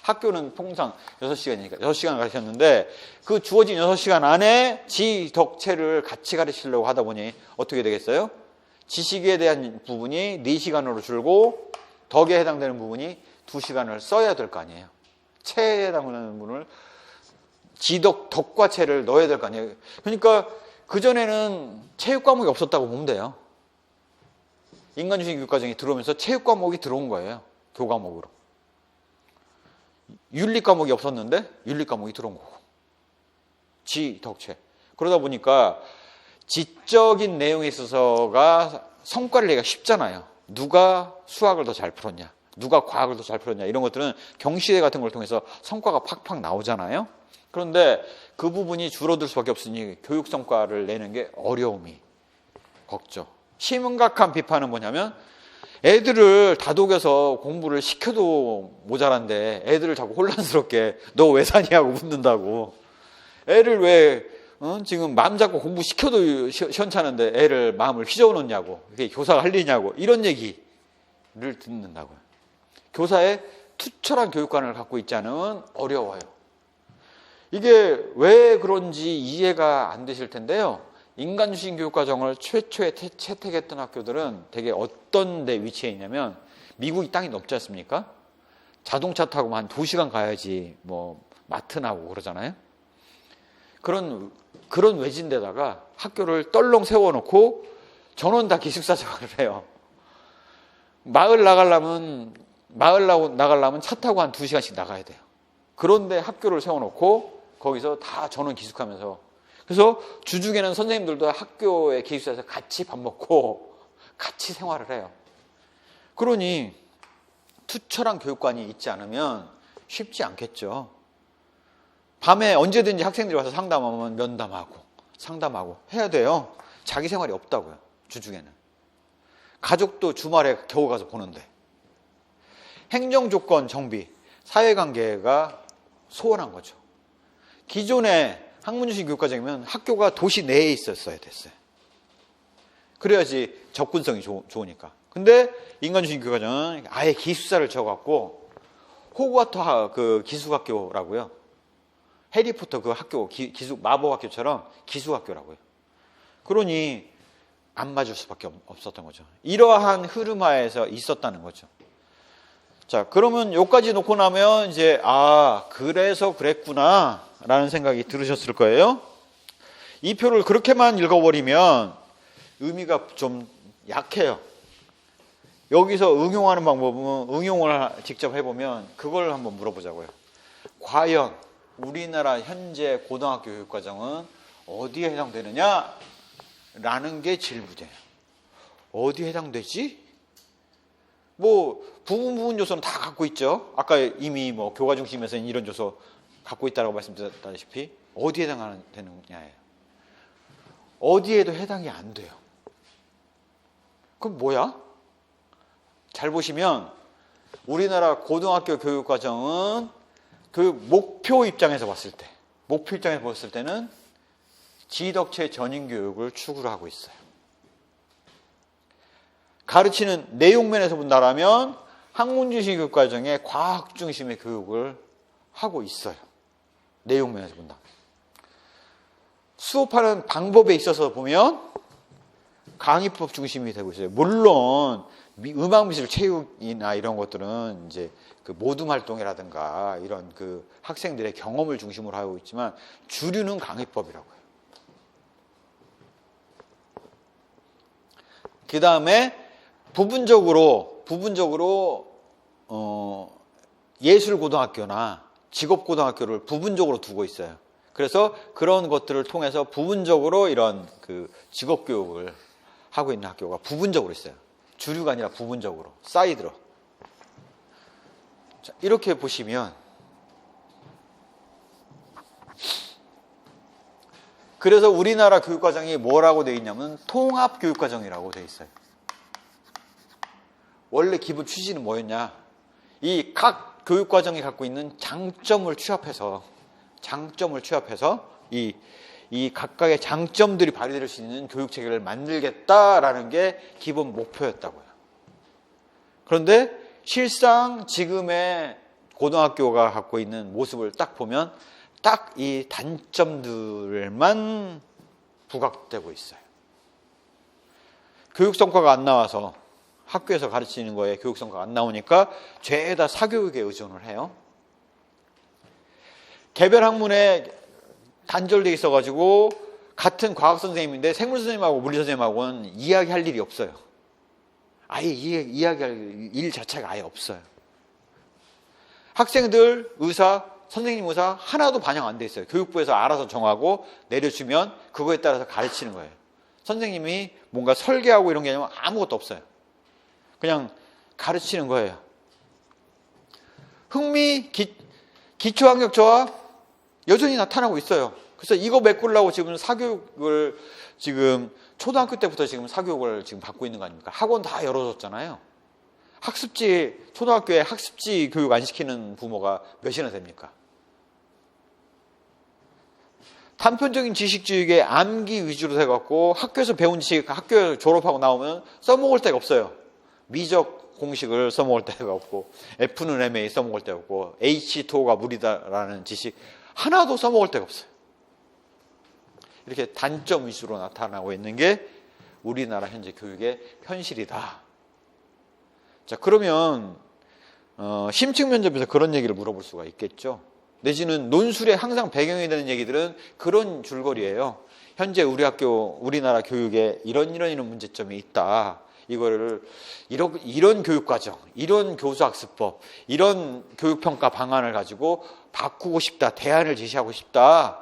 학교는 통상 6시간이니까 6시간 가르쳤는데 그 주어진 6시간 안에 지덕체를 같이 가르치려고 하다 보니 어떻게 되겠어요? 지식에 대한 부분이 4시간으로 줄고 덕에 해당되는 부분이 2시간을 써야 될 거 아니에요. 체에 해당되는 부분을 지덕, 덕과 체를 넣어야 될 거 아니에요. 그러니까 그전에는 체육 과목이 없었다고 보면 돼요. 인간중심 교육과정이 들어오면서 체육 과목이 들어온 거예요. 교과목으로. 윤리 과목이 없었는데 윤리 과목이 들어온 거고. 지, 덕, 체. 그러다 보니까 지적인 내용에 있어서가 성과를 내기가 쉽잖아요. 누가 수학을 더 잘 풀었냐, 누가 과학을 더 잘 풀었냐, 이런 것들은 경시대 같은 걸 통해서 성과가 팍팍 나오잖아요. 그런데 그 부분이 줄어들 수밖에 없으니 교육 성과를 내는 게 어려움이 걷죠. 심각한 비판은 뭐냐면 애들을 다독여서 공부를 시켜도 모자란데 애들을 자꾸 혼란스럽게 너 왜 사냐고 묻는다고. 애를 왜 지금 마음 잡고 공부 시켜도 시원찮은데 애를 마음을 휘저어 놓냐고. 그게 교사가 할 일이냐고. 이런 얘기를 듣는다고요. 교사의 투철한 교육관을 갖고 있지 않으면 어려워요. 이게 왜 그런지 이해가 안 되실 텐데요. 인간중심 교육과정을 최초에 채택했던 학교들은 되게 어떤 데 위치해 있냐면 미국이 땅이 넓지 않습니까? 자동차 타고 한 2시간 가야지 뭐 마트 나오고 그러잖아요. 그런 외진 데다가 학교를 떨렁 세워놓고 전원 다 기숙사 생활을 해요. 마을 나가려면 차 타고 한 2시간씩 나가야 돼요. 그런데 학교를 세워놓고 거기서 다 전원 기숙하면서, 그래서 주중에는 선생님들도 학교의 기숙사에서 같이 밥 먹고 같이 생활을 해요. 그러니 투철한 교육관이 있지 않으면 쉽지 않겠죠. 밤에 언제든지 학생들이 와서 상담하면 상담하고 해야 돼요. 자기 생활이 없다고요. 주중에는. 가족도 주말에 겨우 가서 보는데. 행정조건 정비, 사회관계가 소원한 거죠. 기존에 학문중심 교육과정이면 학교가 도시 내에 있었어야 됐어요. 그래야지 접근성이 좋으니까. 근데 인간중심 교육과정은 아예 기숙사를 지어갖고 호그와트 그 기숙학교라고요. 해리포터 그 학교, 마법학교처럼 기숙학교라고요. 그러니 안 맞을 수밖에 없었던 거죠. 이러한 흐름하에서 있었다는 거죠. 자, 그러면 여기까지 놓고 나면 이제 그래서 그랬구나 라는 생각이 들으셨을 거예요. 이 표를 그렇게만 읽어버리면 의미가 좀 약해요. 여기서 응용하는 방법은 응용을 직접 해보면 그걸 한번 물어보자고요. 과연 우리나라 현재 고등학교 교육과정은 어디에 해당되느냐? 라는 게 제일 문제예요. 어디에 해당되지? 뭐 부분 요소는 다 갖고 있죠. 아까 이미 뭐 교과 중심에서는 이런 요소 갖고 있다고 말씀드렸다시피 어디에 해당되느냐예요. 어디에도 해당이 안 돼요. 그럼 뭐야? 잘 보시면 우리나라 고등학교 교육과정은 교육 목표 입장에서 봤을 때는 지덕체 전인교육을 추구를 하고 있어요. 가르치는 내용 면에서 본다라면 학문중심 교육과정에 과학 중심의 교육을 하고 있어요. 내용 면에서 본다. 수업하는 방법에 있어서 보면 강의법 중심이 되고 있어요. 물론 음악미술 체육이나 이런 것들은 이제 그 모둠 활동이라든가 이런 그 학생들의 경험을 중심으로 하고 있지만 주류는 강의법이라고요. 그 다음에 부분적으로 예술고등학교나 직업고등학교를 부분적으로 두고 있어요. 그래서 그런 것들을 통해서 부분적으로 이런 그 직업교육을 하고 있는 학교가 부분적으로 있어요. 주류가 아니라 부분적으로, 사이드로. 자, 이렇게 보시면 그래서 우리나라 교육과정이 뭐라고 되어 있냐면 통합교육과정이라고 되어 있어요. 원래 기본 취지는 뭐였냐? 이 각 교육과정이 갖고 있는 장점을 취합해서 이 각각의 장점들이 발휘될 수 있는 교육체계를 만들겠다라는 게 기본 목표였다고요. 그런데 실상 지금의 고등학교가 갖고 있는 모습을 딱 보면 딱 이 단점들만 부각되고 있어요. 교육 성과가 안 나와서 학교에서 가르치는 거에 교육 성과가 안 나오니까 죄다 사교육에 의존을 해요. 개별 학문에 단절돼 있어가지고 같은 과학 선생님인데 생물 선생님하고 물리 선생님하고는 이야기할 일이 없어요. 아예 이야기할 일 자체가 아예 없어요. 학생들 의사, 선생님 의사 하나도 반영 안 돼 있어요. 교육부에서 알아서 정하고 내려주면 그거에 따라서 가르치는 거예요. 선생님이 뭔가 설계하고 이런 게 아니면 아무것도 없어요. 그냥 가르치는 거예요. 흥미, 기초학력 저하 여전히 나타나고 있어요. 그래서 이거 메꾸려고 지금 사교육을 지금 초등학교 때부터 지금 사교육을 지금 받고 있는 거 아닙니까? 학원 다 열어줬잖아요. 학습지, 초등학교에 학습지 교육 안 시키는 부모가 몇이나 됩니까? 단편적인 지식주의에 암기 위주로 돼갖고 학교에서 배운 지식 학교 졸업하고 나오면 써먹을 데가 없어요. 미적 공식을 써먹을 데가 없고 F는 MA 써먹을 데가 없고 H2O가 물이다라는 지식 하나도 써먹을 데가 없어요. 이렇게 단점 위주로 나타나고 있는 게 우리나라 현재 교육의 현실이다. 자, 그러면 심층 면접에서 그런 얘기를 물어볼 수가 있겠죠. 내지는 논술에 항상 배경이 되는 얘기들은 그런 줄거리예요. 현재 우리나라 교육에 이런 문제점이 있다. 이거를 이런 교육과정, 이런 교수학습법, 이런 교육평가 방안을 가지고 바꾸고 싶다. 대안을 제시하고 싶다.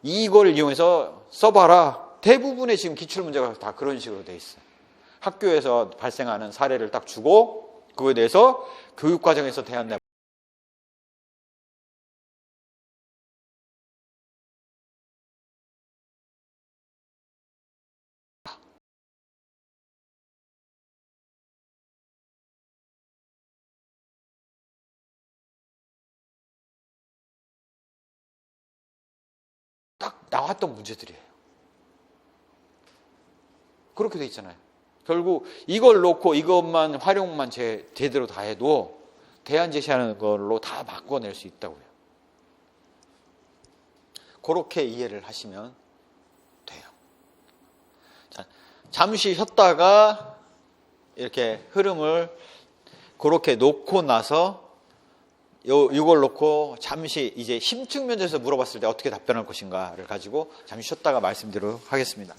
이걸 이용해서 써봐라. 대부분의 지금 기출문제가 다 그런 식으로 돼 있어요. 학교에서 발생하는 사례를 딱 주고 그거에 대해서 교육과정에서 대안 내고 딱 나왔던 문제들이에요. 그렇게 돼 있잖아요. 결국 이걸 놓고 이것만 활용만 제대로 다 해도 대안 제시하는 걸로 다 바꿔낼 수 있다고요. 그렇게 이해를 하시면 돼요. 자, 잠시 쉬었다가 이렇게 흐름을 그렇게 놓고 나서 이걸 놓고 잠시 이제 심층 면접에서 물어봤을 때 어떻게 답변할 것인가를 가지고 잠시 쉬었다가 말씀드리도록 하겠습니다.